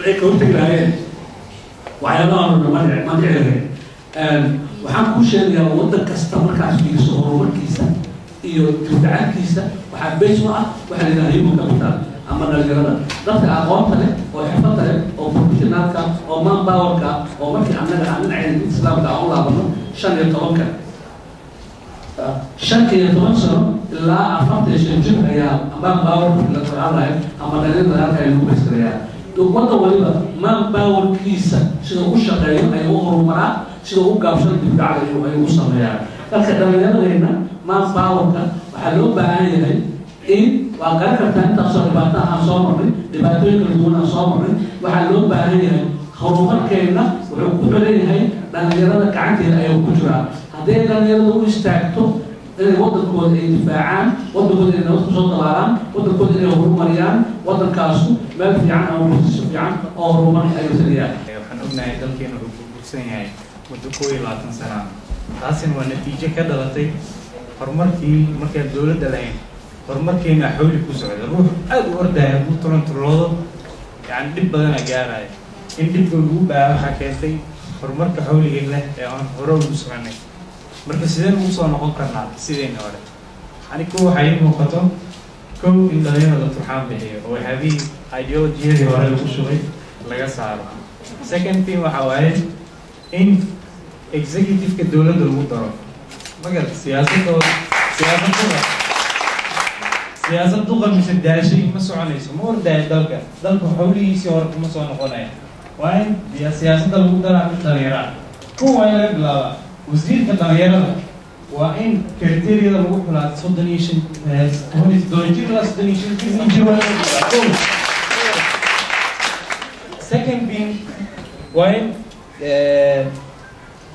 [SPEAKER 7] أي كهرتان waxyaalaha ma dhicin waxaan ku sheegayaa waddan kasta markaas fiiriso horumarkiisa iyo dibdhacaalkiisa waxaa beys u ah waxaa la yidhaha human capital ama dhalinyarada dadka aqoonta leh oo xirfadda leh oo professionaalka oo manpowerka oo markii annaga aan dhinacayna islaamka aan u laabano 15 sano ilaa 40 jir ayaa manpowerka la tacaalaya ama dhalinyarada halka ay lagu beysanayaa waddan waliba manpowerkiisa sida u shaqeeyo ay u horumaraa sida u gaabshan dibdhacda ay u sameeyaan dadka dhalinyaradeenna manpowerka waxaa loo baahan yahay in waa garan kartaa intaasoo dhibaato aan soo marnay dhibaatooyin kala duwan aan soo marnay waxaa loo baahan yahay horumarkeenna wuxuu ku xiran yahay dhalinyarada gacanteeda ayuu ku jiraa hadday dhalinyarada u istaagto inay waddankooda ay difaacaan waddankooda inay nabad kusoo dabaalaan waddankooda inay horumariyaan waddankaasu meel fiican ama bulsho fiican oo horumar ay taliyaan.
[SPEAKER 9] waxaan ognahay dalkeena wuxuu burbursan yahay muddo 20 sano taasina waa natiijo ka dhalatay horumarkii markaan dowladda lahayn horumarkeena xawli ku socda ruux aad u ordaya ku turantuloodo yani dhib badan gaaraya in dhibka ugu baahan waxa keentay horumarka xawliga leh ee aan hore ugu soconay marka sideen ugu soo noqon karnaa sideen hore anigu waxay muuqato kow in dhalinyarada turxaan bixiyo oo waxaabihii ideologiyadii hore lagu shugay laga saaro. second thing waxa waaye in executive-ka dowladda lagu daro magal siyaasad duqa mise daashay ma soconayso ma ordaya dalka xawligiisii hore kuma soo noqonaya waa in siyaasadda lagu daraa mid dhalinyara kuwa waa in laga bilaabaa wasiirka dhalinyarada waa in kriteeriyada lagu xulaa 35 second thing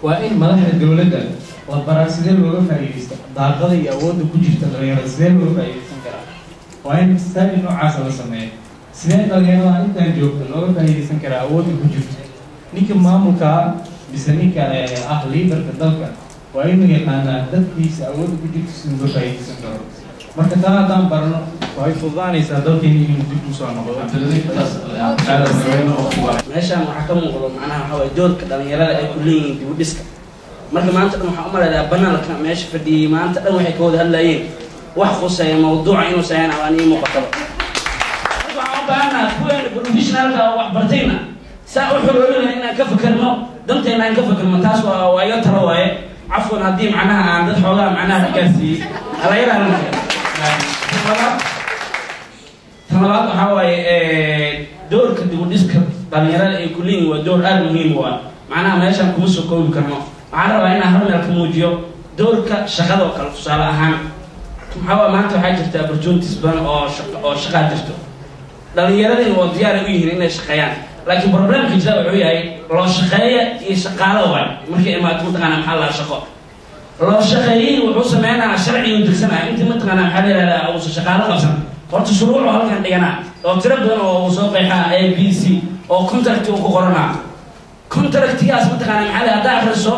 [SPEAKER 9] waa in madaxda dowladda la baraa sidee looga faa'iideysto daaqada iyo awoodda ku jirta dhalinyarada sidee looga faa'iideysan karaa waa in study noocaas la sameeyo sidee dhalinyarada intaan joogta looga faa'iideysan karaa awoodda ku jirta ninka maamulka mise ninka leaderka dalka waa inuu yaqaanaa dadkiisa awoodda ku jirta si looga faa'iideysan karo marka taa haddaan barno way fududaanaysaa dalkeena inuu dib u soo noqdo.
[SPEAKER 7] meeshaan waxaa ka muuqdo macnaha waxaa waye doorka dhalinyarada ay ku leeyihiin dib u dhiska marka maanta dhan waxaan u maleydaa banaalka meesha fadhiyey maanta dhan waxay ka wada hadlayeen wax khuseeya mawduuca inuu sayaan aan ii muuqataba marka waxaan u baahannaha kuweena professionalka wax bartayna saa u xoroolina inaan ka fakerno danteena aan ka fakerno taas waa iga talo waaye cafwan haddii macnaha aan dad xoogaa macnaha ragaarsiiyey halayaraha tan labaad waxaa waaye doorka dib u dhiska dhalinyarada ay ku leeyihiin waa door aada muhiim u ah macnaha meeshaan kuma soo koobi karno waxaan rabaa inaan hal meel ka muujiyo doorka shaqada oo kale tusaale ahaan maxaa waa maanta waxaa jirta opportunities badan oo shaqaa jirto dhalinyaradina waa diyaar ay u yihiin inay shaqeeyaan laakiin problemka jira wuxuu yahay loo shaqeeya iyo shaqaalo waay markay imaato mataqaana maxaa lahaa shaqo loo shaqeeyey wuxuu sameynaa sharcigu degsanaa intii mataqaana maxaa la yidhahdaa uusan shaqaalo qabsan horta shuruuc oo halkan dhiganaa oo tiro badan oo uu soo qeexaa a b c oo contract uu ku qoranaa contractigaas mataqaana maxaa la haddaa akhriso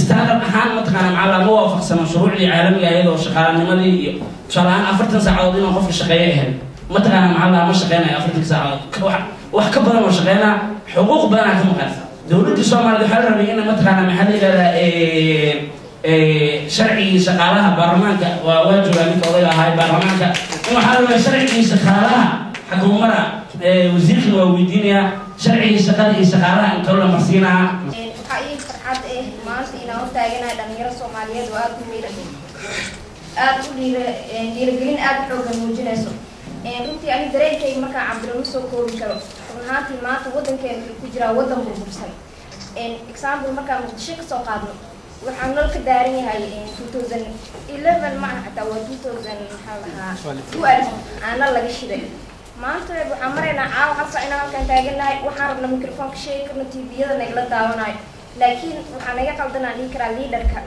[SPEAKER 7] standard ahaan mataqaana maxaa la ma waafaqsano shuruucdii caalamiga iyadoo shaqaalanimadii iyo tusaale ahaan 40 saacadood inuu qofka shaqeeyo ahayd mataqaana maxaa la ma shaqeynayo 40 saacadood wax ka badan oo shaqeynaa xuquuq badan ka maqan dowladda Soomaaliya waxaa la rabay in mataqaana maxaa la yidhahdaa sharcigii shaqaalaha baarlamaanka waa waajiba ninka odayga ahaa baarlamaanka in waxaa la rabaa sharcigii shaqaalaha xukuumadda wasiirka waa weydiinayaa sharcigii shaqada iyo shaqaalaha inta la marsiinaa
[SPEAKER 10] waxaa ii farxad maanta inaan u taaganahay dhalinyaro Soomaaliyeed oo aad u dhiirigelin aad u xoogan muujinayso runtii ani dareenkayga markaan cabiro ma soo koobi karo run ahaantii maanta waddankeena wuxuu ku jiraa waddan burbursan example markaan Muqdisho ka soo qaadno waxaan nol ka daaran yahay 2011 ma aha xataa waa 2000 maxaa lahaa 12 aana laga shiday maanta waxaan maraynaa caawa hal saac inaan halkaan taaganahay waxaan rabnaa mikrofoonka sheegi karno tviyada nagala daawanayo laakiin waxaan naga qaldanaa dhihi karaa liidarka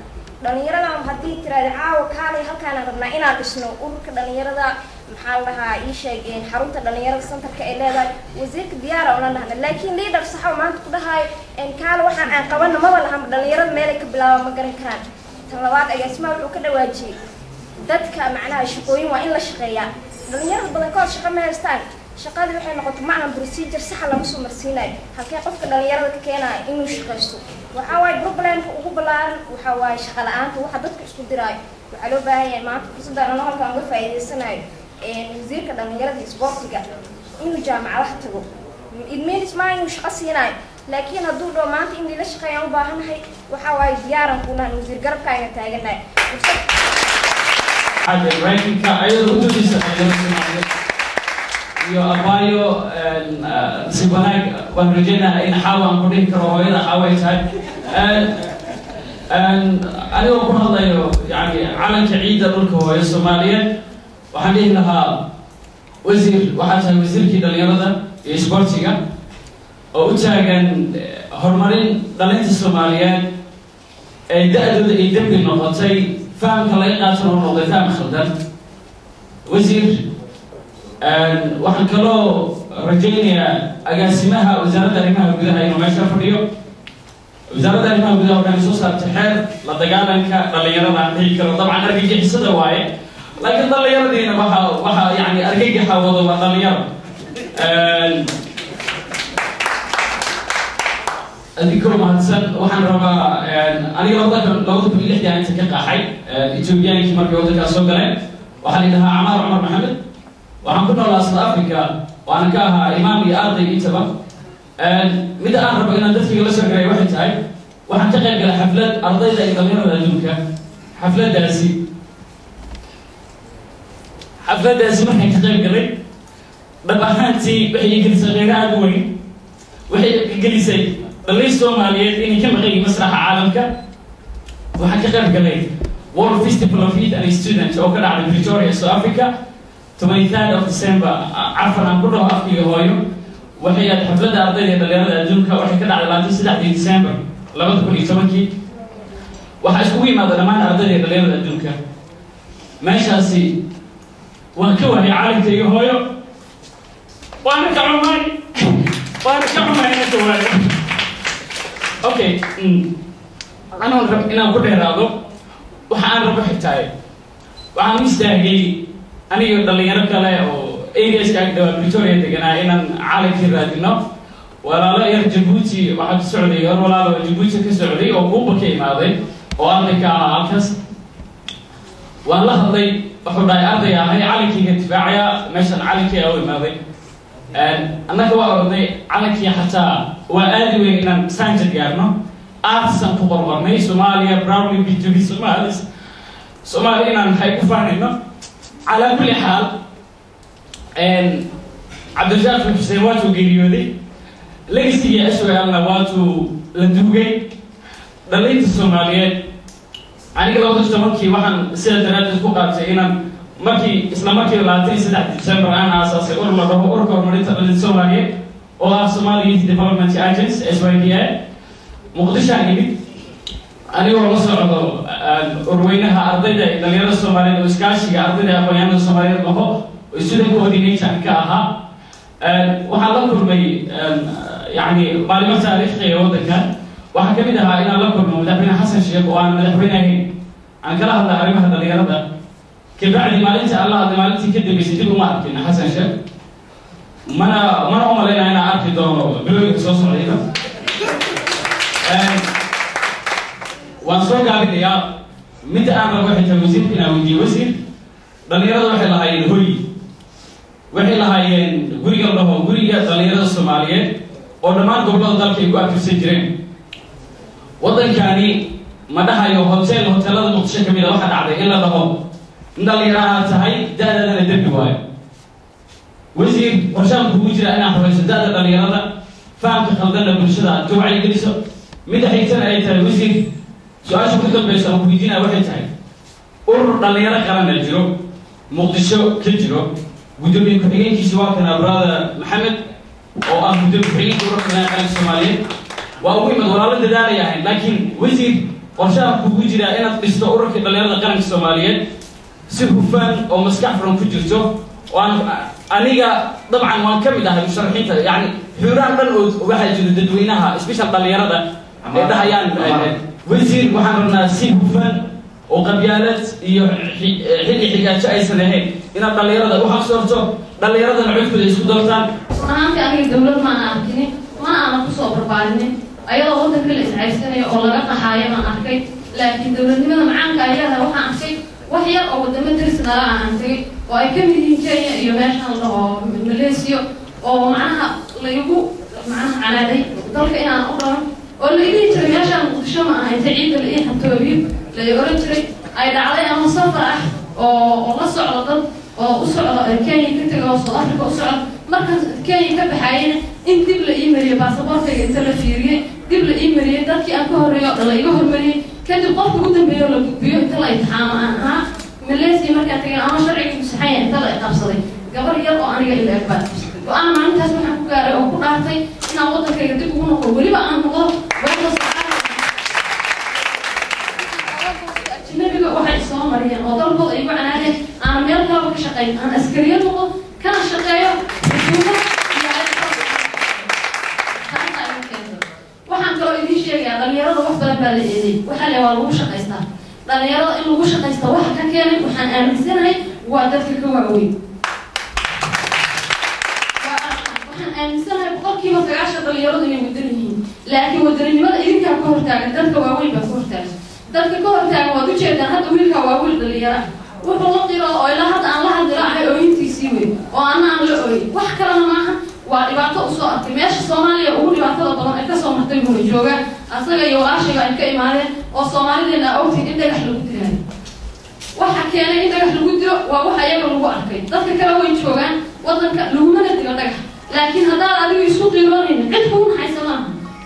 [SPEAKER 10] dhalinyarada haddii tiraada caawa kaalay halkaan rabnaa inaan dhisno ururka dhalinyarada maxaa lahaa ii sheegeen xarunta dhalinyarada centerka ay leedahay wasiirka diyaara una dhahna laakiin liidar saxa maanta ku dhahay kaala waxaan aan qabano maba lahan dhalinyarada meel ay ka bilaabaan ma garan karaan tan labaad agaasimaha wuxuu ka dhawaajiyey dadka macnaha shaqooyin waa in la shaqeeyaa dhalinyarada badankood shaqo ma haystaan shaqadii waxay noqotay macnan procedure sax lama soo marsiinayo halkee qofka dhalinyarada ka keenaya inuu shaqaysto waxaa waaye problemka ugu ballaaran waxaa waaye shaqo la-aanta waxa dadka isku diraayo waxaa loo baahan yahay maanta fursadaan ano halkaan uga faa'iidaysanayo wasiirka dhalinyarada isboortiga inuu jaamacadaha tago idmeynis maa inuu shaqo siinayo laakiin hadduu dhaho maanta in lila shaqeeyaan u baahanahay waxaa waaye diyaaran kunahan wasiir garabkaaga taaganahay
[SPEAKER 1] rankinka ayadoo ududisa iyo abaayo si wanaag waan rajeynaha in xaawa aan ku dhihi karo hooyada xaawa ay tahay anigoo ku hadlayo yani calanka ciidda dhulka hooyo Soomaaliyeed waxaan dhihi lahaa wasiir waxaa tahay wasiirkii dhalinyarada iyo isboortiga oo u taagan horumarin dhalinta Soomaaliyeed
[SPEAKER 11] da-dooda ay dembi noqotay fahamka laga qaatan oo noqday faham khaldan wasiir waxaan kaloo rajaynayaa agaasimaha wasaaradda arrimaha gudaha inuu meesha fadhiyo wasaaradda arrimaha gudaha waxay soo saartay xeer la dagaalanka dhalinyarada aan dhihi karo dabcan argagixisada waaye laakiin dhalinyaradiina waxa yani argagaxa wado waa dhalinyaro adinkoo mahadsan waxaan rabaa aniga labada kun iyo lixdii aan inta ka qaxay ethoobiyankii markay waddankaas soo galeen waxaa la yidhahaa camaar cumar maxamed waxaan ku noolaa South Africa waana ka ahaa imaam iyo arday intaba midda aan rabo inaan dadkayga la soo garay waxay tahay waxaan ka qayb galay xaflad ardayda iyo dhalinyarada adduunka xafladaasi markaan ka qayb galay dhab ahaantii waxay igelisay qeyro aada u weyn waxay igelisay dhallinyar Soomaaliyeed inay ka maqan masraxa caalamka waxaan ka qayb galay World Festival of Youth and Students oo ka dhacday Pretoria, South Africa 23rd of December عفوا عن كله أفكي هوايو وهي حفلة أرضية دليرة الدنيا وهي كده على 23 ديسمبر لما تكون يتمكي وحشوي ما ضمان أرضية دليرة الدنيا ماشي أسي وكوه عالم تيجي هوايو وأنا كعماني كوالي أوكي أنا أقول هذا وحان ربح التاي وحان مستاهي أنا يضلينا كله أو areas كأنه Pretoria تجنا إن عالم كذا دينه ولا لا يرجبوتي واحد السعودي ولا لا يرجبوتي كسعودي أو مو بكي ماذا وأنا كعاكس والله هذي أحد أرضي هاي عالم كي تبعيا مثلا عالم كي أو ماذا أنا كوارني عالم كي حتى وأدي وين سانجد جارنا أحسن كبر ورني سوماليا براوني بيجي سومالي إن هيكفانينا على كل حال عبد الجابر في سنوات وجريودي ليس يأسوا على نوات لندوجي دليل الصوماليات أنا كلا وقت تمكي واحد سنة ثلاثة فقط إن مكي إسلامكي لاتي سنة ديسمبر أنا أساس أول مرة أوركو مريت الصومالية أو الصومالي Development Agency SYDA مقدشة يعني أنا والله صعد أروينها أرضية دليل الصومالية وإسكاشي أرضية أخويانا الصومالية بهو student coordinator كأها وحالكم بي يعني معلومات تاريخية وذكر وحكمتها إلى لكم مدحبين حسن شيخ وأنا مدحبين هين عن كلا هذا أريمه هذا اللي يرده كبعد ما لنت الله هذا ما لنت كده بيسجلوا ما أعرفين حسن شيخ ما هم لنا أنا أعرف ده بيقول صوص علينا وانصور قابل يا متى أنا واحد توزيع هنا ودي وزير دليرة واحد لهاي الهوي waxay lahaayeen guriga dhaho guriga dhalinyarada Soomaaliyeed oo dhammaan gobolada dalka ay ku afirsan jireen wadankani ma dhahayo hotelada Muqdisho kamid ah waxa dhacday in la dhaho dhalinyarada tahay daadadana dambi waayo wasiir qorshaha ku jira in aan xubinso daadada dhalinyarada fahamka khaldana bulshada aad wacyi geliso mid xigtan ay tahay wasiir su'aasha ku dambaysa oo weydiina waxay tahay urur dhalinyaro qaran jiro Muqdisho ka jiro gudoomiye ku-xigeenkiisa waa kana brother Maxamed oo ah gudoomiye ku-xigeenka ururka qaranka Soomaaliyeed waa ugu yimid walaalo dadaalaya laakiin wasiir qorshaha ku jira inaad dhisto ururka dhalinyarada qaranka Soomaaliyeed si hufan oo maskax furan ku jirto waan aniga dabcan waan kamid ahay musharaxiinta yani xuraan dhan oo waxa jira dadweynaha special dhalinyarada ee dhahayaan wasiir waxaan rabnaa si hufan oo qabyaalad iyo xilli xigaajo aysan ahayn inaad dhalinyarada u xaqsoorto dhalinyaradana codkooda isku doortaan
[SPEAKER 5] maanta aniga dawlad ma aan arkin ma aan ku soo barbaarin ayadoo wadanka la isxaysanayo oo laga qaxaayo ma arkay laakiin dawladnimada macaanka ayada waxaan arkay wax yar oo wadamo tirsana aan arkay oo ay ka mid yihiin Kenya iyo meeshan oo Malaysia oo macnaha la igu macnaha calaaday dalka inaan u dharan oo la igu jiray meeshan Muqdisho ma ahayn ciid la ii xantoobiyo la oran jiray ay dhacday ama safar ah oo la socdo dad oo u socdo Kenya ka tagay oo South Africa u socdo marka Kenya ka baxayna in dib la ii mariyo baasaboorkayga inta la fiiriyay dib la ii mariyay dadkii aan ka horeeyo la iga hormariyay kadib qofka ugu dambeeyo la gudbiyo inta la imtixaan aha Malaysia marka tagay ama sharciga musaxay inta la qabsaday gabar yar oo aniga ila egbad go'aan maalintaas waxaan ku gaaray oo ku dhaartay inaan wadankayga dib ugu noqdo waliba aan noqdo wada mariyeen oo dalkooda ay ku canaadeen aan meel kalaba ka shaqeyn aan askariyo noqdo kana shaqeeyo waxaan kaloo idiin sheegayaa dhalinyarada wax badan baa la eeday waxaa le waa lagu shaqaystaa dhalinyarada in lagu shaqaysta waxa ka keenay waxaan aaminsanahay waa dadka ka waaweyn waxaan aaminsanahay boqolkiiba 9 dhalinyaradu inay wadan yihiin laakiin wadaninimada idinkaa ka hortaagan dadka waaweyn baa ka hortaagan dadka ka hortaagan waad ujeedaan hadda wiilkaa waa wiil dhalinyara wuxuu la qiro oo ilaa hadda aan la hadlila ahay ooyintiisii wey oo ana aan la ooyin wax kalena maaha waa dhibaato usoo arkay meesha Soomaaliya ugu dhibaatada badan ay ka soo martay buu jooga asaga iyo walaashiga ay ka imaadeen oo Soomaaliyeena awti in dhagax lagu diray waxa keenay in dhagax lagu diro waa waxa iyaga lagu arkay dadka kale way joogaan wadanka laguma digo dhagax laakiin hadaa adigu isku qiiroonayna cid ku naxaysana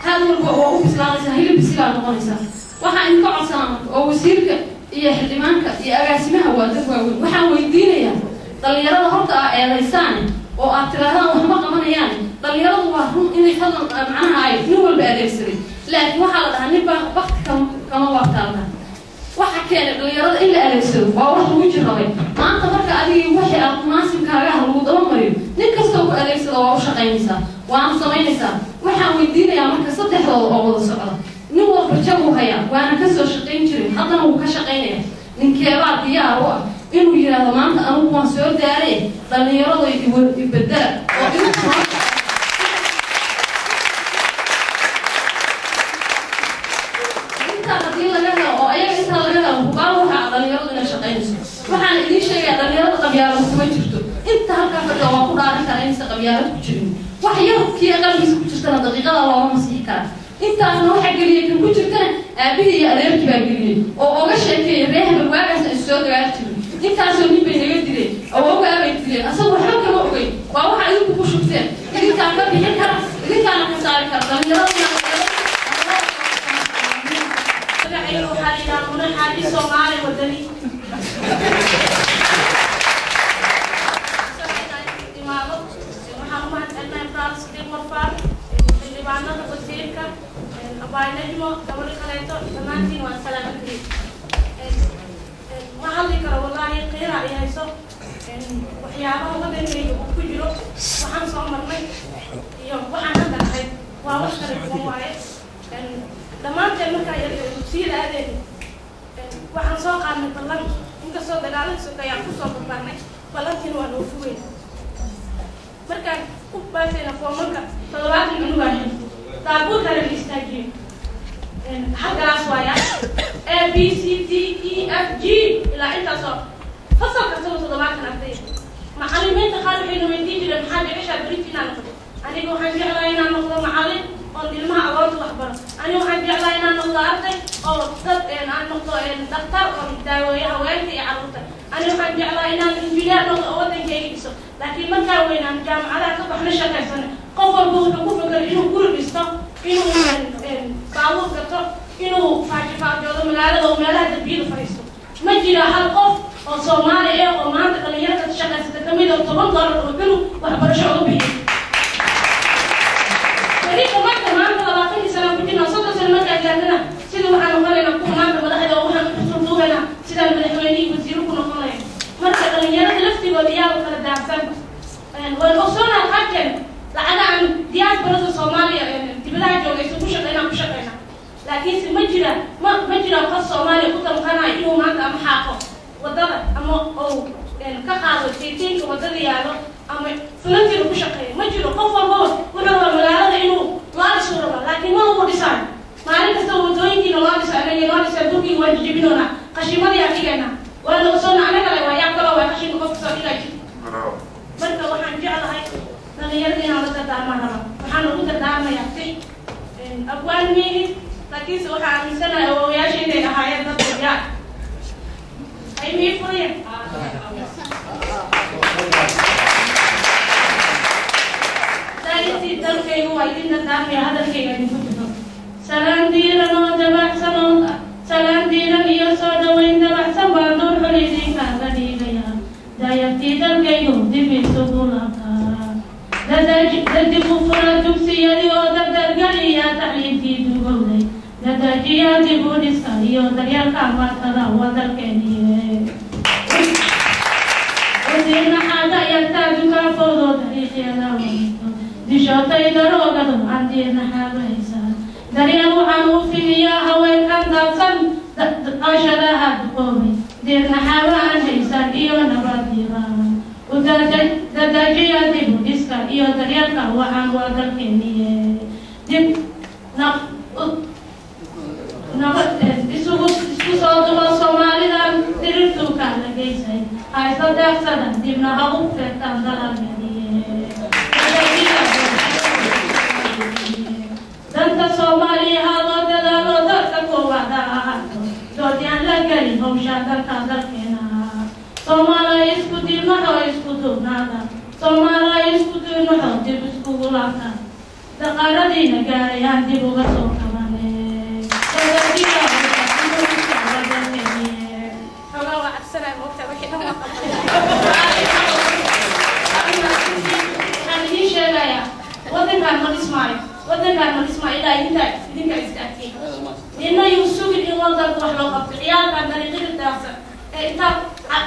[SPEAKER 5] hal walba oo u bislaanaysa hilib bislaa noqonaysa waxa in ka codsanaa oo wasiirka iyo xildhibaanka iyo agaasimaha waa dad waaweyn waxaan weydiinayaa dhalinyarada horta eedaysaan oo aad tirahdaan wax ma qabanayaan dhalinyaradu waa run inay fadlan macnaha ay nin walba adeegsaday laakiin waxaa la dhahaa nin baa waqti kama waartaalna waxa keenay dhalinyarada in la adeegsado waa wax lagu jirrabay maanta marka adiga wixii aad munaasibkaaga lagu daba mariyo nin kastoo ku adeegsada waa u shaqaynaysaa waana samaynaysaa waxaan weydiinayaa marka saddexdooda oo wada socda nin walba jabu haya waana kasoo shaqayn jiray haddana wuu ka shaqaynaya ninkeebaa diyaar u ah inuu yiraahdo maanta anigu waan soo daaray dhalinyaradu ibedela oo inta hadii laga helo oo ayaga inta laga helo hubaal waxa dhalinyaradu inay shaqaynayso waxaan idiin sheegayaa dhalinyarada qabyaalad kuma jirto inta halkaa fadhiya waa ku dhaaran karaa inaysan qabyaalad ku jirin wax yar kii qalbigiisa ku jirtana daqiiqada looma masiixi karaa intaasna waxa geliyay kan ku jirtana aabihii iyo adeerkii baa geliyay oo oga sheekeeyay reehba waagaas ay soo dagaal jiray intaasoo nin bay naga dileen awoogaa bay dileen asagu waxba kama ogeyn waa waxa idinku ku shugteen idinkaan ka bixin kara idinkaana ka saari kara dhalinyarada
[SPEAKER 12] waxaa yidhaha munaxaadi Soomaali wadani imaado waxaan u mahadcelinahay Francis Morfar xildhibaanada wasiirka abaynajmo gabadha kaleeto dhammaantiin waan salaamantihiin ma hadli karo wallaahi qiira ay hayso waxyaabaha wadankayga uu ku jiro waxaan soo marnay iyo waxaan hadda ahayd waa wax kale duwan waaye dhammaanteen markaa dugsiyada aadeen waxaan soo qaadnay ballan inkastoo dagaalada sokayaan kusoo barbaarnay ballantiina waa noo fugeyn markaan ku baasayna foomanka 7 minuugaashan daabuur kale la istaajiyey حقلاس وايا A B C D E F G إلى أنت صار فصل كسر صدمات نفسية معلمين تخارج إنه يديجي لمحل عشاء بريتنا نقول أنا جو حنجي علينا نقول معلم أو دلما أورد وحبر أنا جو حنجي علينا نقول أرتي أو ضد أنا نقول دكتور أو داوية هوايتي عروضة أنا جو حنجي علينا إنجيلير نقول أود كيسو لكن ما كاوينا الجامعة لا تبغى نشكر سنة قفل بوه نقول إنه كل بيستو إنه باور كتر إنه فاجفة ملالة وملالة تبيل فريسو ما جرى هالقف أو صومالي أو ما تقليات تشغل ستتميد أو تبطل وكله وحبرشوا به. فريق ما كمان طلباتي سنة كنا صوت سنة كأجلنا سيدو حنا مخلينا كم ما بدأ هذا وحنا نصدقنا سيدا بالحوالي وزيرو كنا خلينا ما تقليات لفتي وديار وكذا دعسان والأصول الحكم لعنا عن ديار برز الصومالية تبدأ جوجي سوشة لنا مشكلنا لكن مجرى قصة صومالي قطر كنا إنه ما كان حاقه وضع أما أو كخاطر تيتين وضع يالو أما فلنتي المشكلة مجرى قفر هو ولا ملاذ إنه لا يصير لكن ما هو ديسان ما عليك تسوي دوين كي لا ديسان يعني لا ديسان دوكي واجبيننا كشيمة يأكلنا ولا وصلنا على كلا ويأكل ويكشين قفص إلى شيء بركة وحن جعل هاي نغيرنا على تدعمنا وحن نقول تدعمنا يأتي أبوان مين لكن سوحة من سنة وياشين لها هاي الضبط أي مين فريق ثالثي تلقي هو يدين الدعم هذا الشيء اللي نفوته سلام ديرنا وتبع سنوات سلام ديرنا يسود وين تبع سبادور حليزين كذا ديجيا دايفتي تلقي هو دبي سبولك ددي كفرة تبسي يدي وددر قليا تعليم في دولي dadajiya dib u dhiska iyo daryeelka martada wadalkeeniye wasiirna xaada yartaa dukaafoodo dariiqyada wayto dishootay daroogadu candiirna xaabaysa daryeel waxaan u fidiyaa haweenkan daabsan qashadaha duqoobay diirna xaabahan haysan iyo nabaddiibaan dadajiya dib u dhiska iyo daryeelka waxaan wadalkeeniye dib isku soo duba Soomaalidan dirirtu kala geysay hayso deeqsada dibna ha u feertaan dalagadiye danta Soomaaliya hado dadaalo dadka koowaada ahaato doodiyaan la gelin hawsha dalka dalkeena Soomaaliya isku dirnaho isku duubnaada Soomaaliya isku dirnaho dib iskugu laabta daqaaradiina gaarayaan dib uga soo kabane waddankaan ma dhismaayo ilaa idinka istaagtiin nina yuu sugin in wadanka wax loo qabto ciyaalkaan dariiqida daaqsan ee intaad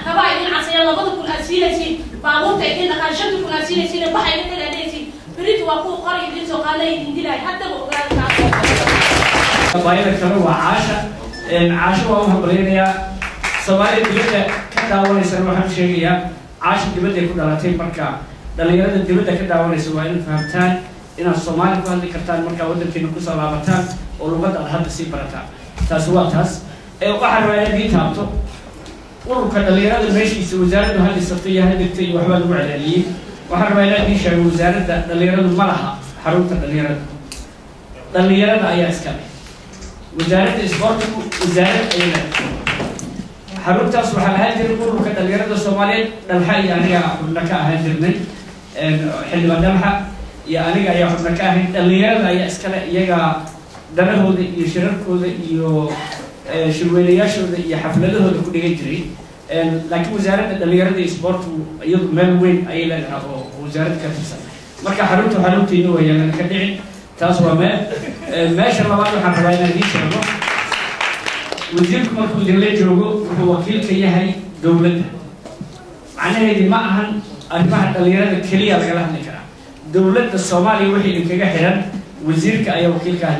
[SPEAKER 12] kabaa idin casaya 2,000 aad siinaysiin baabuurta idin dhaqaan 5,000 aad siinaysiin baxa idin dhaleedaysiin berito waa kuwa qori idin soo qaada idin dilay haddaba ogaada
[SPEAKER 13] baayada kale waa caasho waa u hambaleynayaa Soomaaliya dibadda ka daawanaysa waxaan sheegayaa caasho dibadda ku dhalatay marka dhalinyarada dibadda ka daawanaysa waa in fahamtaan inaad Soomaali ku hadli kartaan marka wadankeena ku soo laabataan oo luqadda aad hadda sii barataan taas waa taas waxaan rabaa inaad taabto ururka dhalinyarada meeshiisa wasaaraddu hadisatay iyo hadigtay waxba lagu celceliyay waxaan rabaa inaad sheego wasaaradda dhalinyaradu ma laha xarunta dhalinyarada ayaa iska leh wasaaradda isboortigu wasaarad ay leedahay xaruntaas waxaa lahaan jiray ururka dhalinyarada Soomaaliyeed dhalxa iyo aniga xubno ka ahaan jirnay xildhibaan dhalxa iyo aniga ayaa xubno ka ahayn dhalinyarada ayaa iskale iyaga danahooda iyo shirarkooda iyo shirweynayaashooda iyo xafladahooda ku dhigan jiray laakiin wasaaradda dhalinyarada iyo isboortigu iyadu meel weyn ayay leedahay oo wasaaradda ka tirsan marka xaruntiina wayaanan ka dhicin taas waa meesha labaad waxaan rabaa inaan idiin sheego wasiirku markuu idinla joogo wuxuu wakiil ka yahay dowladda macnaheedi ma ahan arrimaha dhalinyarada keliya lagala hadli karaa dowladda Soomaaliya wixii idinkaga xiran wasiirka ayaa wakiilka ah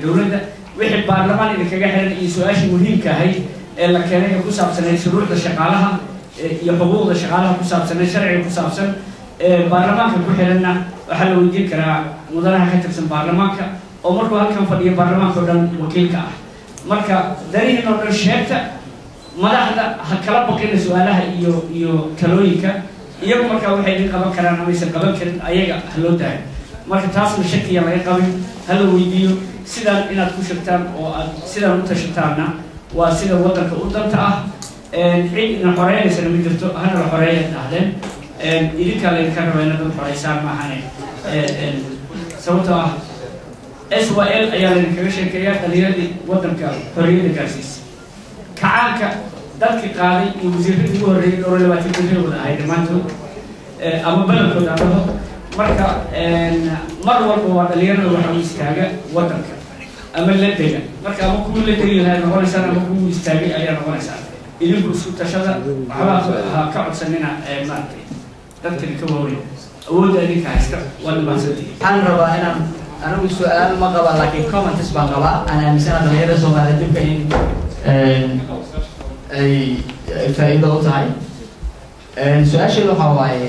[SPEAKER 13] dowladda wixii baarlamaan idinkaga xiran iyo su-aashii muhiimka ahayd ee la keenay ku saabsaneyd shuruucda shaqaalaha iyo xuquuqda shaqaalaha ku saabsaneyd sharciga ku saabsan baarlamaanka ku xiranna waxaa la weydiin karaa mudanaha ka tirsan baarlamaanka oo markuu halkan fadhiyo baarlamaanka oo dhan wakiilka ah marka dariihin oo dhan sheegta madaxda ha kala baqina su-aalaha iyo talooyinka iyagu markaa waxay idin qaban karaan ama aysan qaban karin ayaga ha loo daayo marka taasna shakiya laga qabin ha la weydiiyo sidaan inaad ku shirtaan oo aad sidaan u tashataanna waa sida wadanka u danta ah cid ina xoreeyaysana ma jirto hana la xoreeya dhahdeen idinkaa laydinka rabaa inaad dad xoreysaan maahane sababtoo ah SYL ayaa laydinkaga sheekeeyaa dhalinyaradii wadanka xorriyadda gaarsiisa kacaanka dadkii qaaday iyo wasiiradii ugu horreeyay dhowr 20 jir wada ahay dhammaantood ama badankooda adaho marka mar walba waa dhalinyarada waxa u istaaga wadanka ama la dega marka ama kuwii la degi lahaa noqonaysaan ama kuwii istaagay ayaa noqonaysaan idinku isku tashada waxbaa ha ka codsanina maaragtay dadkani ka waaweyn awoodda idinka haysta waa dhamaansantii
[SPEAKER 14] waxaan rabaa inaan anigu su-aal ma qaba laakiin comments baan qabaa aan aaminsana dhalinyarada Soomaaliyeed dibka in ay faa'iido u tahay su-aasheedu waxaa waaye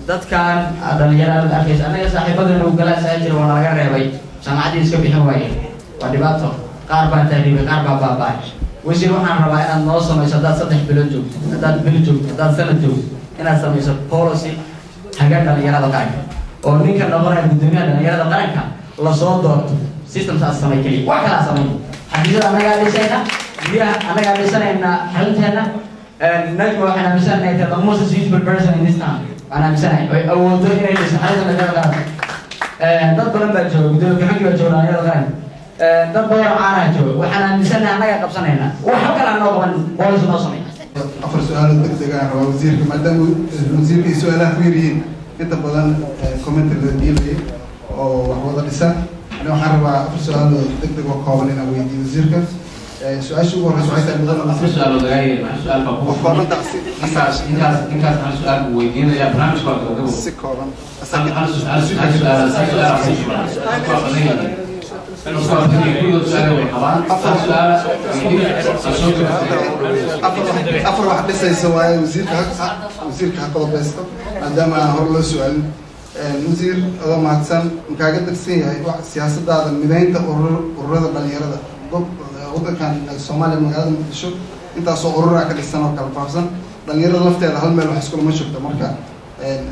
[SPEAKER 14] dadkan dhalinyarada arkaysa anaga saaxiibadana u galaasaa jira waa naga reebay jaamacaddii iska bixin waaye waa dhibaato qaar baan tahriibay qaar baa baaba'ay wasiir waxaan rabaa inaad noo samayso haddaad 3 bilood joogto haddaad bil joogto haddaad sanad joogto inaad samayso policy haga dhalinyarada qaranka oo ninka noqonaya guddoomiyaha dhalinyarada qaranka lasoo doorto systemkaas samay keliya wax kala samay xafiisyada anagaa dhisayna biyaha anagaa dhisanayna xarunteena najwa waxaan aaminsanahay the most suitable person in this town waxaan aaminsanahay ay awoodo inay dhiso xarunta dhalinyarada qaranka dad badan baa jooga guddoomiye xogii baa jooga dhalinyarada qaranka dad badan caanaha jooga waxaan aaminsanahay anagaa qabsanayna wax kala noo qaban policy noo samay
[SPEAKER 15] afar su-aalo degdeg ah rabaa wasiirka maadaama wasiirka iyo su-aalaha ku yaryihiin inta badan comment la dhiilayay oo wax wada dhisa أنا حرب سؤال دقدق وقابل إن ويدي وزيرك سؤال شو هو سؤال
[SPEAKER 2] في سؤال دقايق سؤال
[SPEAKER 15] وقابل
[SPEAKER 2] إنك سؤال ويدينا يا برنامج كله
[SPEAKER 15] سكورا أفر واحد لسه يسوي وزيرك هقول بس عندما هرلو سؤال وزير هذا ما تسمى مكاجد السياسة سياسة هذا المدينة الرضا باليرضا وده كان الصومالي من هذا الشغل أنت صورنا كل السنة وكل فاصل باليرضا لفت هذا هالمال وحسكول ما شفته مركا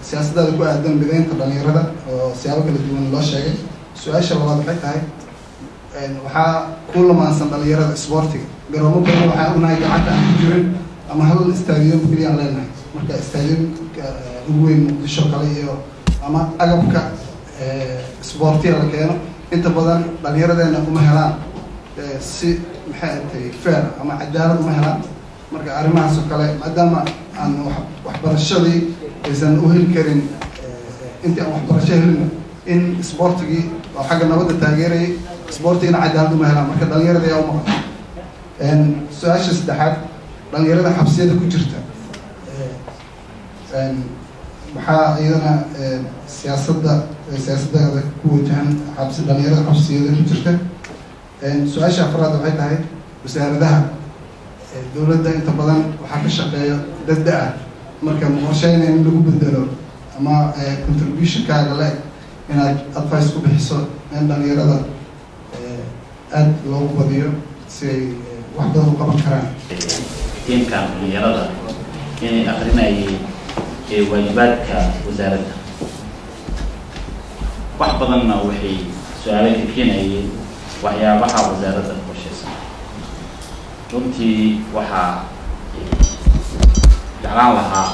[SPEAKER 15] سياسة هذا كوا عندنا مدينة باليرضا سياسة كل دون الله شيء سؤال شباب حتى هاي وحا كل ما أنسان باليرضا سبورتي قرروا بينه وحا هناك حتى أنجرين أما هل الاستاديوم بكري على لنا مركا استاديوم وين الشرقية أما أجابك سبورتي على كأنه أنت بدل باليرضا إنه مهلا سي محيطي فير أما عدالة مهلا مركا أرمى سكالي مادام أن وحبر الشدي إذا أهل كريم أنت وحبر الشهر إن سبورتي أو حاجة نبض التاجري سبورتي إن عدالة مهلا مركا باليرضا يوم إن سؤال شدحات باليرضا حبسية كجرتا إن waxaa iyadana siyaasadda ku wajahan dhalinyarada xabsiyada ku jirta su-aasha afraad waxay tahay wasaaradaha dowladda inta badan waxaa ka shaqeeya dad da-ah marka ma qorsheynaya in lagu bedelo ama contributionkaaga le inaad advice ku bixiso in dhalinyarada aad loogu badiyo si ay wax badan u qaban karaan
[SPEAKER 3] tiimka dhalinyarada inay akrinayay واجباتك وزارتها wax badanna waxay su'aalo ka keenayeen waxyaabaha wasaaradda qorsheysan runtii waxaa jeclaan lahaa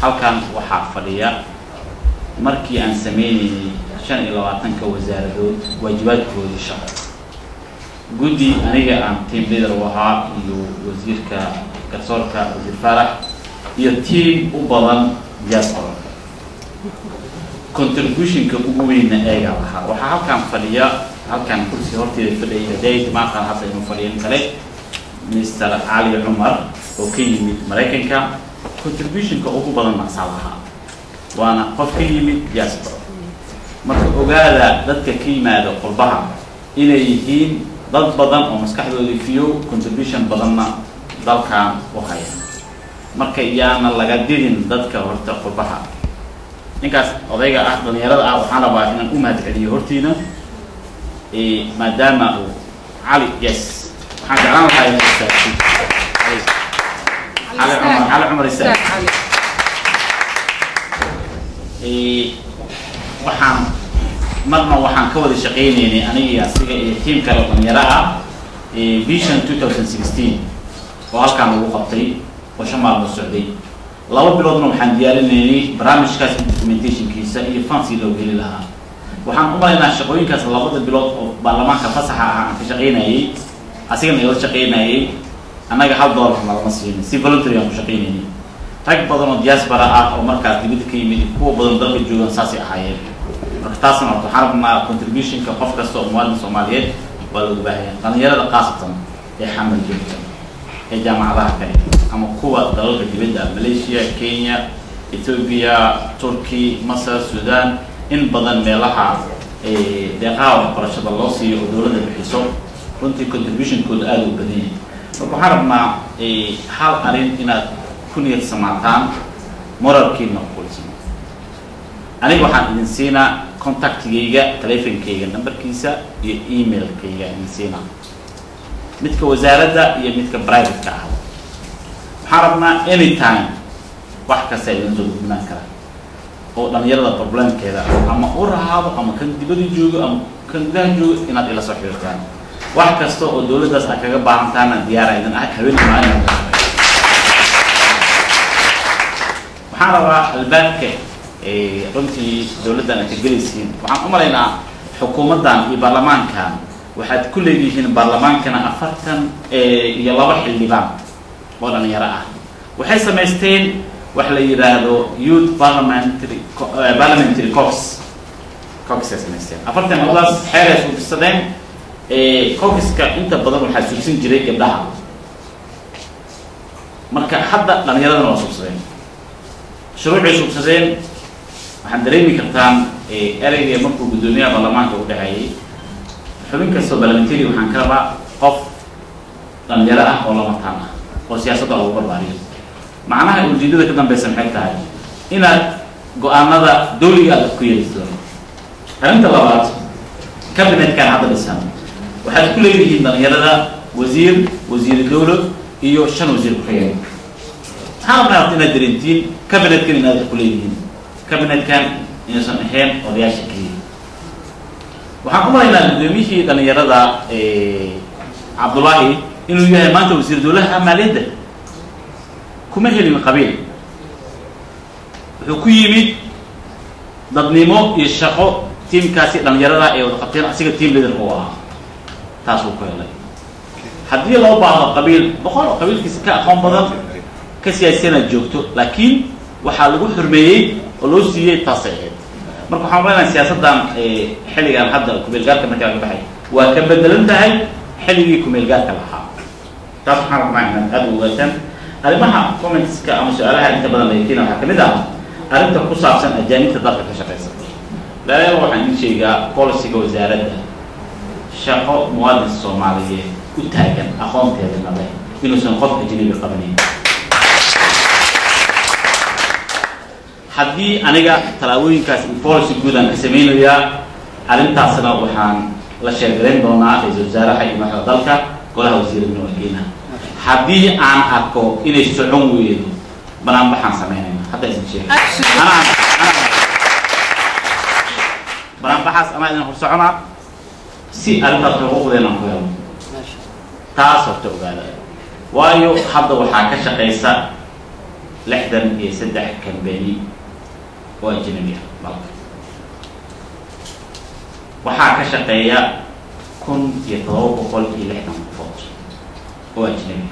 [SPEAKER 3] halkan waxaa fadhiya markii aan sameynayay 25 wasaaradood waajibaadkoodii shaqo guddi aniga aan team leader u ahaa iyo wasiirka garsoorka wasiir Faarax iyo team u badan diaspora contribution ka ugu weyn eega waxa halkan fadhiya halkan kursi horteeda fadhiya day ma qan hadda inuu fadhiyo kale Mr. Ali Umar oo ka yimid Mareykanka contribution ka ugu badan masalaha waana qof ka yimid diaspora marka ogaada dadka ka yimaado qurbaha inay yihiin dad badan oo maskaxdooda fiyo contribution badanna dalkan u haya marka iyaana laga dirin dadka horta qurbaha ninkaas odayga ah dhalinyarada ah waxaan rabaa inaan u mahadceliyo hortiina maadaama uu Ali yes waxaan jeclaan lahaa inaan istaagto Ali Umar istaag waxaan marna waxaan ka wada shaqeynaynay aniga asiga iyo team kale dhalinyaro ah Vision 2016 oo halkan lagu qabtay وشمال السعودي لو بلودنا وحن ديالنا برامج كاس documentation كيسا هي فانسي لو قلي لها وحن أمرنا الشقوين كاس لابد البلود برلمان كفصحة في شقينا هي أسيرنا يور شقينا هي أنا جحال دور على المصريين سي فولنتري يوم شقينا هي تاك بدرنا دياسبرا أو مركز دبيت كيمي هو بدرنا ضرب الجوان ساسي أحيان مركزنا وتحاربنا contribution كقف كاستو أموال الصوماليين والباهية أنا يرى قاصة يحمل جدا الجامعة كذا أما قوة دولة جديدة ماليزيا كينيا إثيوبيا تركيا مصر السودان إن بدن ملها دقائق برشة اللوسي ودولة الحساب كنت contribution كود آلو بدين وبحرب مع حال أرين إن كونية سمعتان مرر كينا كل سنة أنا بحن نسينا contact كيجا تليفون كيجا نمبر كيسا إيميل كيجا نسينا متك وزارة هي متك برايفت كهذا حربنا anytime واحد كسائل نزول من كذا أو لما يرد problem كذا أما أورها أما كان دبدي جو أما كان ده جو إن إلى صحيح كان واحد كستو الدولة ده سأكيد بعض ثانا ديارة إذا أكيد معنا حربا البنك رمتي دولة ده نتجلسين وعم أمرنا حكومة دان البرلمان كان واحد كل يجي هنا برلمان كان أفرتن يلا واحد اللي بام ولا نيراه وحي سمستين وحلا يرادو youth parliamentary corps caucus samaysteen afartan labadaas xeer ay suubsadeen caucuska inta badan waxaa suubsan jiray gabdhaha marka hadda dhalinyaradana waa suubsadeen shuruucay suubsadeen waxaan dareemi kartaan ereyga markuu guddoomiyaha baarlamaanka u dhexeeyey xubin kastoo parliamentary waxaan ka rabaa qof dhalinyaro ah oo lama taan ah oo siyaasadda lagu barbaariyo macnaha ujeedada ka dambeysa maxay tahay inaad go-aanada dawliga aad ku yeeliso arrinta labaad kabinetkan hadda dhisan waxaad ku leeyihiin dhalinyarada wasiir dowlo iyo 5 wasiir ku-xigeen waxaan rabnaa inaad dareentiin kabinetkan inaad ku leeyihiin kabinetkan inaysan ahayn odayaasha keliya waxaan u malaynaa gudoomiyihii dhalinyarada cabdullaahi inuu yahay maanta wasiir dowlaha maaliyadda kuma helin qabiil wuxuu ku yimid dadnimo iyo shaqo tiimkaasi dhalinyarada ay wada qabteen asiga team leader oo ah taasuu ku helay haddii loo baahdo qabiil boqol oo qabiilkiisa ka aqoon badan ka siyaasiyana joogto laakiin waxaa lagu xurmeeyey oo loo siiyey taasay ahayd marka waxaan umaleynaa siyaasaddan xilligan hadda kumeelgaarka markaa ka baxay waa ka bedelan tahay xilligii kumeelgaarka lahaa taas waxaan rabnaa inaad aada u ogaataan arrimaha commentska ama su-aalaha inta badan layakiina waxaa kamid ah arrinta ku saabsan ajaanibta dalka ka shaqeysa laalayaal waxaan idin sheegaa policyga wasaaradda shaqo muwaadin soomaaliyeed u taagan aqoonteedana leh inuusan qof ajnabi qabanayn haddii aniga talaabooyinkaas policy guud aan ka samaynayaa arrintaasna waxaan la sheegarayn doonaa ra-iisul wasaaraha iyo madaxda dalka golaha wasiiradna wakiina haddii aan arko inay socon weydo banaan baxaan samaynayna hadda isin sheega banaan baxaas anaa idin hor soconaa si arrintaas xuquuqdeena ku helo taas horta ogaada waayo hadda waxaa ka shaqeysa 63 kambani oo ajnabi ah dalka waxaa ka shaqeeya 1760 qofood oo ajnabi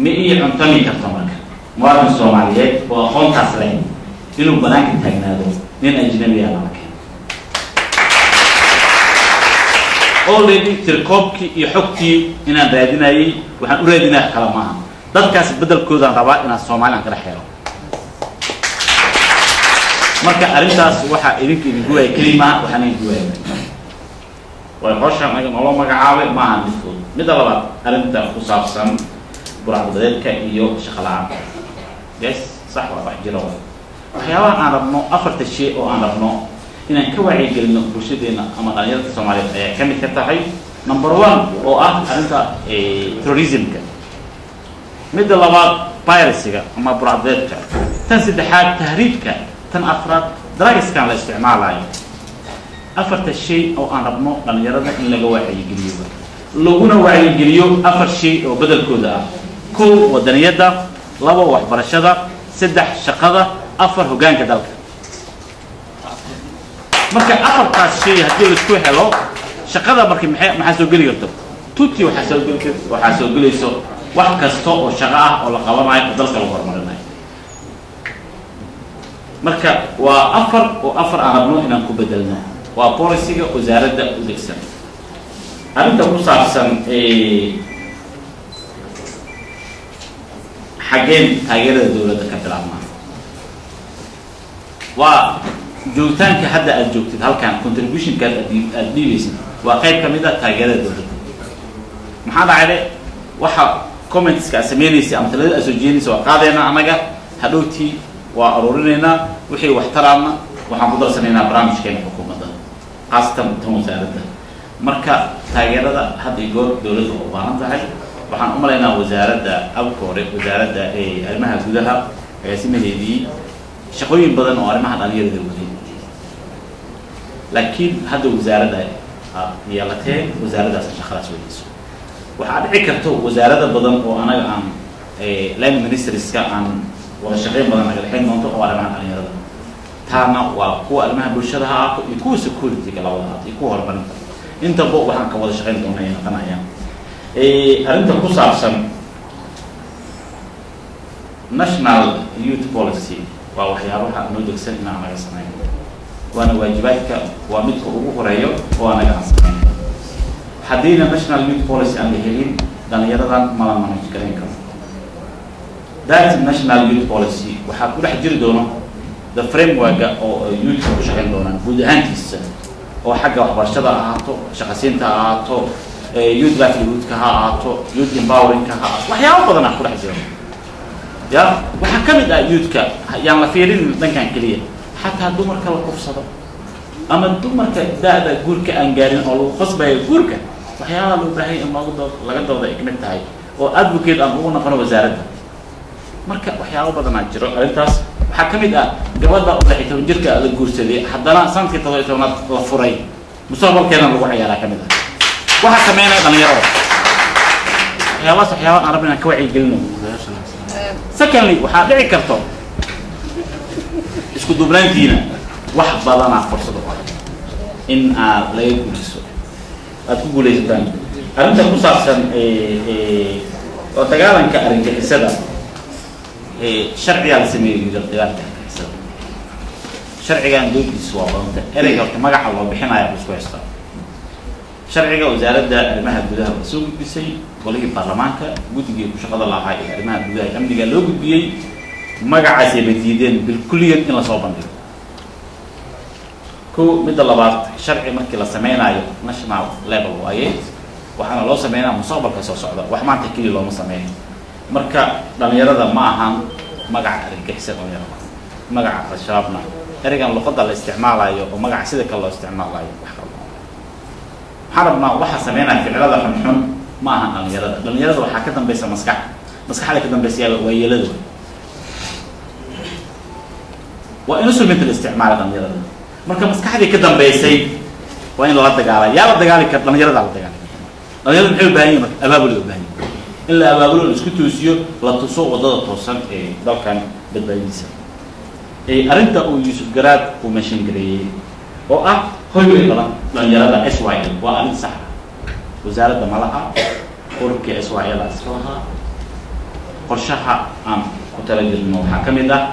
[SPEAKER 3] ma ii cuntami karto marka muwaadin soomaaliyeed oo aqoontaas leh inuu banaanka taagnaado nin ajnabi ah lama keeno already tirkoobkii iyo xogtii inaan raadinayay waxaan u raadinaya kala maaha dadkaas bedelkoodaan rabaa inaan soomaalian kala xeero marka arrintaas waxaa idin guwaya kelima waxaan idin guwaya way hawshan anaga naloo magacaabay maaha mid fudud midda labaad arrinta ku saabsan burcadbadeedka iyo shaqo la-aan yes sax waa wax jiro waxyaabaha aan rabno 4 shay oo aan rabno inaan ka wacyigelino bulshadeena ama dhalinyarada soomaaliyeed ayaa ka mid ka tahay number 1 oo ah arrinta terrorismka midda labaad piracyga ama burcadbadeedka tan saddexaad tahriibka tan afraad drugskan la isticmaalayo 4 shay oo aan rabno dhalinyarada in laga wacyigeliyo laguna wacyigeliyo 4 shay oo bedelkooda ah 1 wadaniyada 2 waxbarashada 3 shaqada 4 hoggaanka dalka marka 4taas shay haddii la isku helo shaqada markii maxaa soo geli karto tuuti waxaa soo gelayso wax kasta oo shaqo ah oo la qabanayo dalka lagu horumarinayo marka waa 4 oo 4 aan rabno inaan ku bedelno waa policyga wasaaradda u degsan arrinta ku saabsan xaggeen taageerada dowladda ka bilaabmaa waa joogitaanka hadda aad joogtid halkan contributionkaad aad dhiibaysid waa qayb ka mid ah taageerada dowladda maxaa dhacday waxa commentska aad samaynaysa ama talada aad soo jeedinaysa waa qaadayna annaga hadhowtii waa aruurinaynaa wixii wax taraana waxaan ku darsanaynaa barnaamijkeena xukuumadda khaasatan tan wasaaradda marka taageerada hadda iyo goor dowladda u baahan tahay waxaan u malaynaa wasaaradda abka hore wasaaradda arrimaha gudaha agaasimaheedii shaqooyin badan oo arrimaha dhalinyarada waday laakiin hadda wasaaradda yeelatee wasaaraddaas shaqadaas wadayso waxaa dhici karto wasaarada badan oo anaga aan line ministerska aan wada shaqeyn badan naga dhexeyn doonto oo arrimaha dhalinyarada taana waa kuwa arrimaha bulshada ha ahaato iyo kuwa security-ga labada ahaato iyo kuwa horumarinta intaba waxaan ka wada shaqeyn doonaa ay noqonayaan arrinta ku saabsan national youth policy waa waxyaabaha noo degsan inaan naga sameyn waana waajibaadka waa midka ugu horeeyo oo anaga aan sameyn haddiina national youth policy aan la helin dhalinyaradan mala manage garan karo that national youth policy waxaa ku dhex jiri doono the framework oo youth ku shaqeyn doonaan guud ahaantiisa oo xagga waxbarashada ahaato shaqasiinta ahaato youth livelihoodka ha ahaato youth empoweringka ha ahaato waxyaabo badan ah ku dhex jiro ya waxaa ka mid ah youthka yaan la fiirin dhankan keliya xataa dumarka la kufsado ama dumarka da-da guurka aan gaarin oo lagu qasbayo guurka waxyaabaha loo baahay in laga dooda ay kamid tahay oo advocate aan ugu noqono wasaaradda marka waxyaabo badanaa jiro arrintaas waxaa ka mid ah gabadha oo 16 jirka la guursaday haddana sanadkii 17aad la furay mustaqbalkeena lagu ciyaaraa ka mid ah waxaa sameynaya dhalinyarada waxyaabaha aan rabnaa ka wacyigelino secondly waxaa dhici karto isku duubnaantiina wax badanaa fursad u ah in aad laga guulayso aad ku guulaysataan arrinta ku saabsan oo dagaalanka argagixisada sharciga la sameeyay dagaalka argagixisada sharcigan doodiisu waa badanta ereyga horta magaca loo bixinayo isku haysta sharciga wasaaradda arrimaha gudaha oo soo gudbisay golihii baarlamaanka guddiga ku shaqada lahaa ee arrimaha gudaha amniga loo gudbiyay magacaas ay badiideen bilkulliyan in la soo bandhigo ko midda labaad sharci markii la sameynayo national level waaye waxaana loo sameynaa mustaqbalka soo socda wax maanta keli looma sameeyo marka dhalinyarada ma ahan magaca argagixisada dhalinyarada magaca al-shabaabna ereygan luqadda la isticmaalayo oo magaca sida kale loo isticmaalayo wax kale waxaan rabnaa waxa sameynaya ficilada xunxun ma ahan dhalinyarada waxaa ka dambaysa maskaxda ka dambaysa waa yeelada waa instrument la isticmaala dhalinyarada marka maskaxdii ka dambaysay waa in lala dagaalay yaa la dagaali kara dhalinyarada la dagaali dhalinyarada maxay u baahan yihiin marka abaabul u baahan yihiin in la abaabulo la isku toosiyo la tuso wadada toosan ee dalkan badbaadiisa arrinta uu Yuusuf Garaad uu meeshan gareeyay oo ah hoyga dhalinyarada SYL waa arrin sax wasaaradda malaha ururka SYL aslaha qorshaha aan ku talagalno waxaa ka mid ah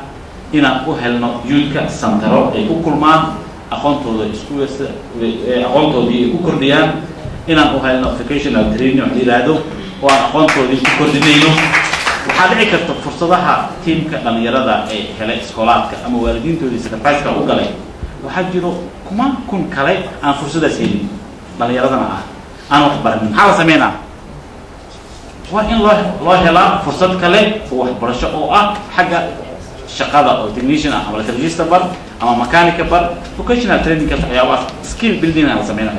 [SPEAKER 3] inaan u helno youthka santaro ay ku kulmaan aqoontooda aqoontoodii ay ku kordhiyaan inaan u helno vocational training oo yiraahdo oo aan aqoontoodii ku kordhinayno waxaa dhici karta fursadaha tiimka dhalinyarada ee hele iskoolaadka ama waalidiintoodii sacrifice-ka u galay waxaa jiro kumaan kun kale aan fursadaas helin dhalinyaradana ah aan wax baranin maxaa la sameynaa waa in loo helaa fursad kale oo waxbarasho oo ah xagga shaqada oo technician ama electrician bar ama mechanic bar vocational training ka waxyaabaha skill building la sameeyo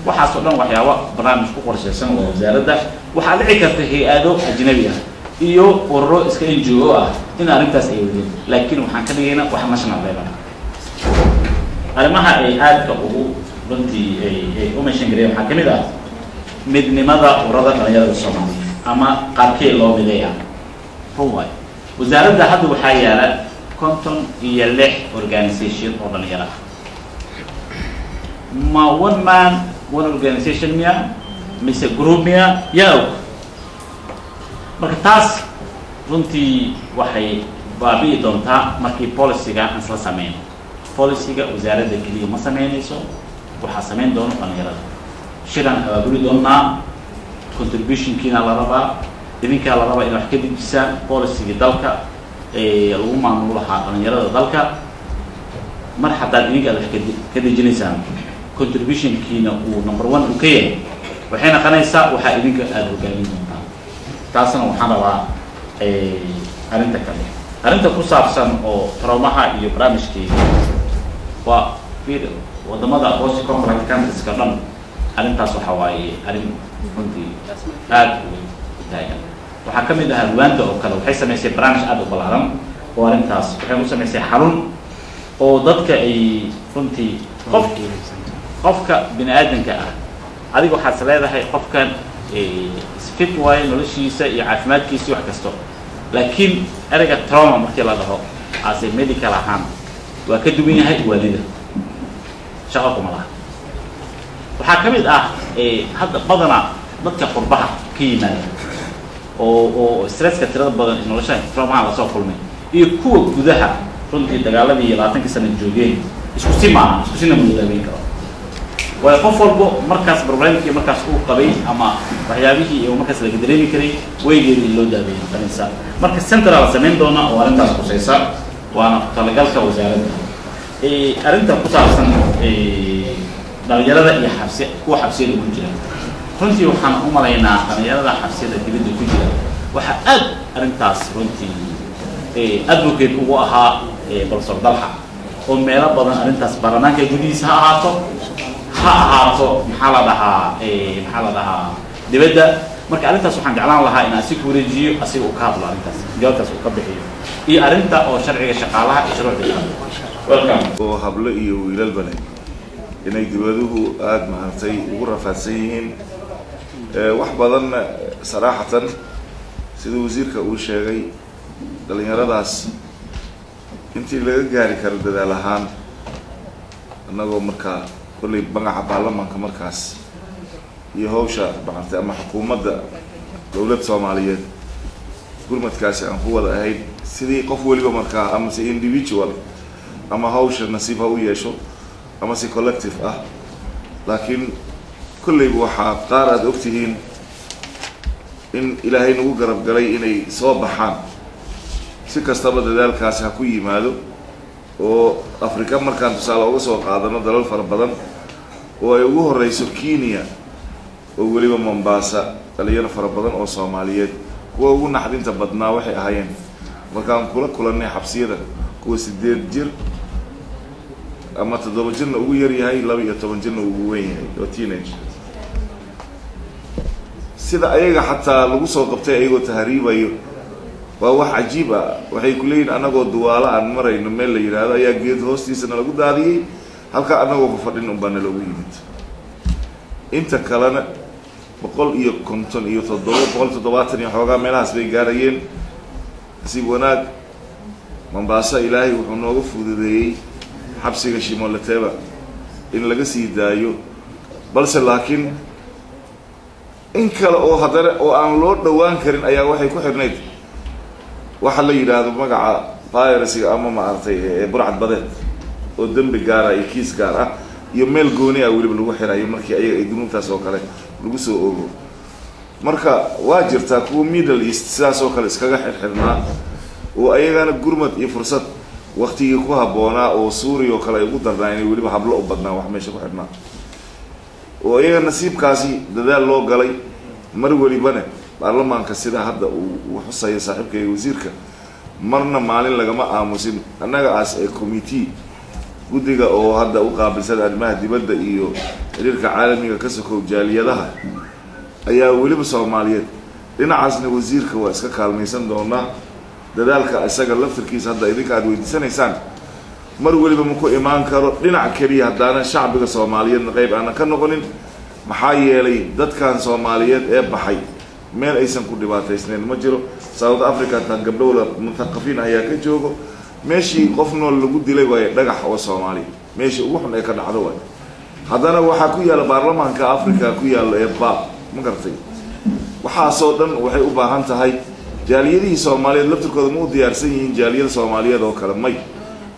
[SPEAKER 3] waxaas oo dhan waxyaabo barnaamij ku qorshaysan oo wasaaradda waxaa dhici karta hay'ado ajnabi ah iyo ururo iska NGO ah in arrintaas ay wadeen laakiin waxaan ka dhigaynaa wax national level arrimaha ay aadka ugu runtii ay u meeshan gareeyay waxaa ka mid ah midnimada ururada dhalinyarada Soomaaliya ama qaabkee loo mideeyaa ruwaay wasaaradda hadda waxaa yaala 56 organization oo dhalinyaro ah ma one man one organization miya mise group miya yaa marka taas runtii waxay baabi'i doontaa markii policy-ga aan isla sameyno policy-ga wasaaradda keliya ma sameynayso waxaa sameyn doona dhalinyarada shiraan abaabuli doonaa contribution-kiina la rabaa idinkaa la rabaa in wax ka dejisaan policy-ga dalka lagu maamulo lahaa dhalinyarada dalka mar haddaad idinka aad wax ka dejinaysaan contribution-kiina uu number 1 uu ka yahay waxay noqonaysaa waxaa idinka aada hogaamin doontaa taasna waxaan rabaa arrinta kale arrinta ku saabsan oo traumaha iyo barnaamijkeeda waa wadamada post conflict countries ka dhan arrintaas waxaa waaye arrin runtii aada u taagan waxaa ka mid ah Rwanda oo kale waxay samaysay barnaamij aada u ballaaran oo arrintaas waxay u samaysay xarun oo dadka ay runtii qofka bini aadanka ah adiga waxaad leedahay qofkan fit way noloshiisa iyo caafimaadkiisa wax kasto laakiin erayga trauma markii la dhaho as a medical ahaan waa ka duwan yahay waalida shaqo kuma laha waxaa ka mid ah hadda badanaa dadka qurbaha ka yimaada oo stresska tirada badan nolosha trauma la soo kulmay iyo kuwa gudaha runtii dagaaladii 20 sano joogeen isku si maaha isku sina ma daaweyn karo way qof walbo markaas barnaamijkii markaas uu qabay ama waxyaabihii uu markaas laga dareemi karay waygeedii loo daaweeyay tanisa marka central sameyn doona oo arintaas kusaysa waana talagalka wasaaradda arinta ku saabsan dhalinyarada iyo kuwa xabsiyada ku jira runtii waxaan u malaynaa dhalinyarada xabsiyada dibadda ku jira waxa aad arintaas runtii advocate ugu ahaa Professor Dalha oo meelo badan arintaas baarlamaanka gudihiisa ha ahaato maxaa la dhahaa dibadda marka arintaas waxaan jeclaan lahaa in asi ku wareejiyo asiga uu ka hadlo arintaas jawaabtaas uu ka bixiyo iyo arinta oo sharciga shaqaalaha iyo shuruucda welcome
[SPEAKER 4] oo hablo iyo wiilal bale inay dibaduhu aad maartay ugu rafaadsan yihiin wax badan saraxatan sida wasiirka uu sheegay dhalinyaradaas intii laga gaari karo dadaal ahaan annagoo markaa kulli bangaca baarlamaanka markaas iyo hawsha bacantay ama xukuumadda dowladda Soomaaliyeed gurmadkaasi aan ku wada ahayd sidii qof waliba markaa ama si individual ama hawsha nasiib ha u yeesho ama si collective ah laakiin kulli waxa qaar aad ogtihiin in ilaahay nagu garab galay inay soo baxaan si kastaba dadaalkaasi ha ku yimaado oo Afrika markaan tusaale uga soo qaadano dalal fara badan oo ay ugu horeyso Kenya oo waliba Mombasa dhalinyaro fara badan oo Soomaaliyeed kuwa ugu naxdinta badnaa waxay ahaayeen markaan kula kulanay xabsiyada kuwa 8 jir ama 7 jirna ugu yar yahay 12 jirna ugu weyn yahay oo teenage sida ayaga xataa lagu soo qabtay ayagoo tahriibayo waa wax cajiib ah waxay ku leeyihiin anagoo duwaala aan marayno meel la yiraahdo ayaa geed hoostiisana lagu daadiyay halka anagoo fadhin u baan lagu yimid inta kalena 157 iyo 770 iyo xoogaa meelahaas bay gaarayeen si wanaag Mombasa ilaahay wuxuu nooga fududeeyay xabsiga Shimolateba in laga sii daayo balse laakiin in kale oo hadana oo aan loo dhawaan karin ayaa waxay ku xirnayd waxa la yiraahdo magaca piracy ama maartay burcad badeed oo dambi gaar ah iyo kiis gaar ah iyo meel gooni ah waliba lagu xirayo markii ayaga ay dunuubtaas oo kale lagu soo oogo marka waa jirtaa kuwa Middle East sidaas oo kale iskaga xirxirnaa oo ayagana gurmad iyo fursad waqtigii ku haboonaa oo Suuriya oo kale ay ugu darnaayeen waliba hablo u badnaa wax meesha ku xirnaa oo ayaga nasiibkaasi dadaal loo galay mar walibana baarlamaanka sida hadda uu xusay saaxiibkay wasiirka marna maalin lagama aamusin annaga as ee committee gudiga oo hadda u qaabilsan arrimaha dibadda iyo xiriirka caalamiga ka soo jaaliyadaha ayaa waliba Soomaaliyeed dhinacaasna wasiirka waa iska kaalmaysan doonaa dadaalka isaga laftirkiisa hadda idinka aad weydiisanaysaan mar waliba ma ku imaan karo dhinac kaliya hadana shacbiga Soomaaliyeed qayb aan ka noqonin maxaa yeelay dadkan Soomaaliyeed ee baxay meel aysan ku dhibaataysneen ma jiro South Africa tan gabdhowla mutaqafiin ayaa ka joogo meeshii qof nool lagu dilay way dhagax oo Soomaali meeshii ugu xun ay ka dhacdo way hadana waxa ku yaala baarlamaanka Afrika ku yaala ee baab ma gartay waxa soo dhan waxay u baahan tahay jaaliyadii Soomaaliyeed laftirkooda ma u diyaarsan yihiin jaaliyada Soomaaliyeed oo kale may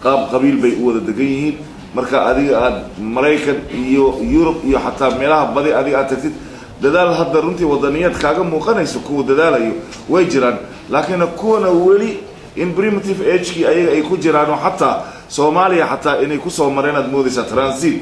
[SPEAKER 4] qaab qabiil bay u wada degan yihiin marka adiga aad Mareykan iyo Yurub iyo xataa meelaha badi adiga aad tagtid dadaal hadda runtii wadaniyad kaaga muuqanayso kuwa dadaalayo way jiraan laakiin kuwana wali in primitive age-ki ayaga ay ku jiraan oo xataa Soomaaliya xataa inay ku soo mareen aad moodaysa transit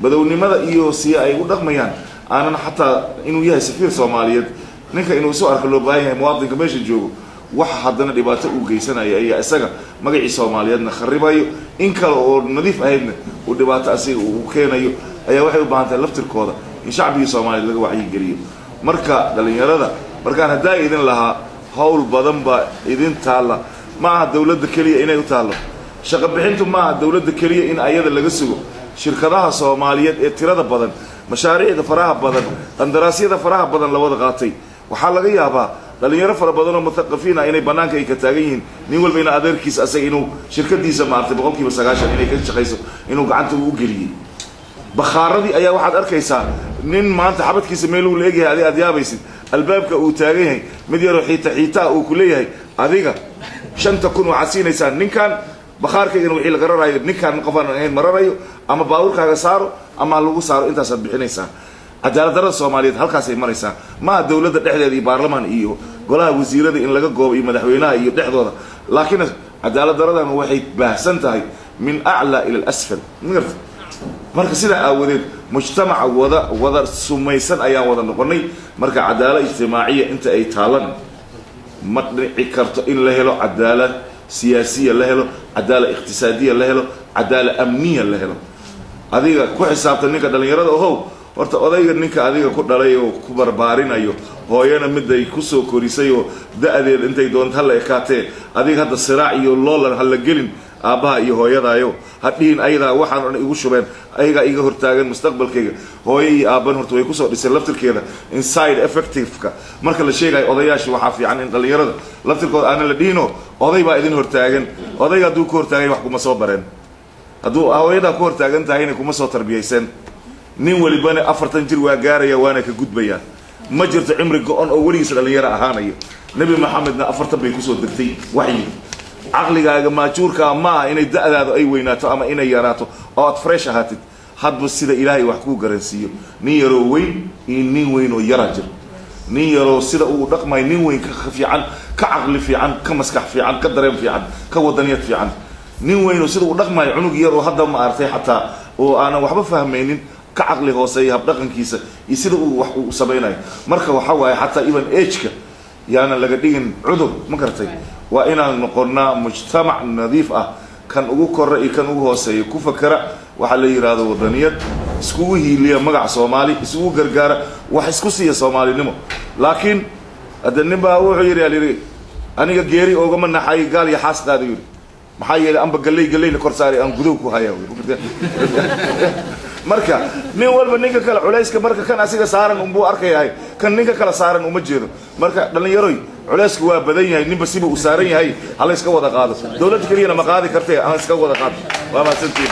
[SPEAKER 4] badownimada iyo si ay u dhaqmayaan aanan xataa inuu yahay safiir Soomaaliyeed ninka inuu soo arko loo baahan yahay muwaadinka meesha joogo waxa haddana dhibaato u geysanaya ayaa isaga magacii Soomaaliyeedna kharibayo in kale oo nadiif ahaydna uu dhibaato asiga uu keenayo ayaa waxay u baahan tahay laftirkooda in shacbiga Soomaaliyeed laga wacyi geliyo marka dhalinyarada markaan hadaa idin lahaa hawl badan ba idin taala ma dawladda kaliya inay u taalo shaqo bixintu ma dawladda kaliya in ayada laga sugo shirkadaha Soomaaliyeed ee tirada badan mashaariicda faraha badan qandaraasyada faraha badan la wada qaatay waxa laga yaabaa dhalinyaro fara badan oo mutaqafiina inay banaanka ay ka taagan yihiin nin walba ina adeerkiis asaga inuu shirkadiisa maartay 90% inay ka shaqeyso inuu gacanta u geliyay bakhaaradi ayaa waxaad arkaysaa nin maanta xabadkiisa meel uu leeyahay aad yaabaysid albaabka uu taagan yahay mid yar oo xiita uu ku leeyahay adiga 5,000 waxa siinaysaa ninkan bakhaarkaygana wixii laga rarayo ninkaan qofaan ahayn mararayo ama baabuurkaaga saaro ama lagu saaro intaasaad bixinaysaa cadaalad darrada soomaaliyeed halkaasay maraysaa maaha dowladda dhexdeeda iyo baarlamaan iyo golaha wasiirada in laga goobo iyo madaxweynaha iyo dhexdooda laakiin cadaalad daradan waxay baahsan tahay min aclaa ila alasfal magarta marka sidaa aawadeed mujtamaca wada sumaysan ayaan wada noqonay marka cadaalad ijtimaaciya inta ay taalan ma dhici karto in la helo cadaalad siyaasiya la helo cadaalad iqtisaadiya la helo cadaalad amniya la helo adiga ku xisaabtan ninka dhalinyarada ohow horta odayga ninka adiga ku dhalay oo ku barbaarinayo hooyana miday kusoo korisay oo da-deed intay doonto hala ekaatee adiga hadda siraac iyo loolan hala gelin aabbaha iyo hooyadaayo hadhihin ayadaa waxaan o dhan igu shubeen ayagaa iga hortaagan mustaqbalkayga hooyo iyo aabban horta way kusoo dhiseen laftirkeeda inside effectiveka marka la sheegayo odayaasha waxaa fiican in dhallinyarada laftirkooda aanan la dhihino oday baa idin hortaagan odayga hadduu ku hortaagay wax kuma soo bareen hadduu hooyadaa ku hortaagan tahayna kuma soo tarbiyayseen nin walibana 40 jir waa gaaraya waana ka gudbayaan ma jirto cimri go-on oo weligiisa dhallinyaro ahaanayo nebi maxamedna 40 bay kusoo degtay waxyi caqligaaga maajuurkaa ma aha inay da-daadu ay weynaato ama inay yaraato oo aad fresh ahaatid hadba sida ilaahay wax kuu garansiiyo nin yaroo weyn iyo nin weyn oo yaraa jir nin yaroo sida uu dhaqmay nin weyn ka fiican ka caqli fiican ka maskax fiican ka dareen fiican ka wadaniyad fiican nin weyn oo sida uu dhaqmay cunug yaroo hadda ma artay xataa oo aanan waxba fahmaynin ka caqli hooseeya habdhaqankiisa iyo sida uu wax uu samaynayo marka waxa waaye xataa even age-ka yaana laga dhigin cudur ma gartay waa inaan noqonnaa mujtamac nadiif ah kan ugu korra iyo kan ugu hooseeya ku fakera waxaa la yidhaahdo wadaniyad iskugu hiiliya magac soomaali isugu gargaara wax isku siiya soomaalinimo laakiin hadda nin baa wuxuu yidhi aniga geeri oogama naxay gaal iyo xaasqaada yidhi maxaa yeelay amba galleyna kor saari aan gudow ku hayaa marka nin walba ninka kale culayska marka kan asiga saaran unbuu arkayahay kan ninka kale saaran uma jeedo marka dhallinyaroy culaysku waa badan yahay ninba siba uu saaran yahay hala iska wada qaado dowladda keliyana ma qaadi kartee aan iska wada qaado waa mahadsantiin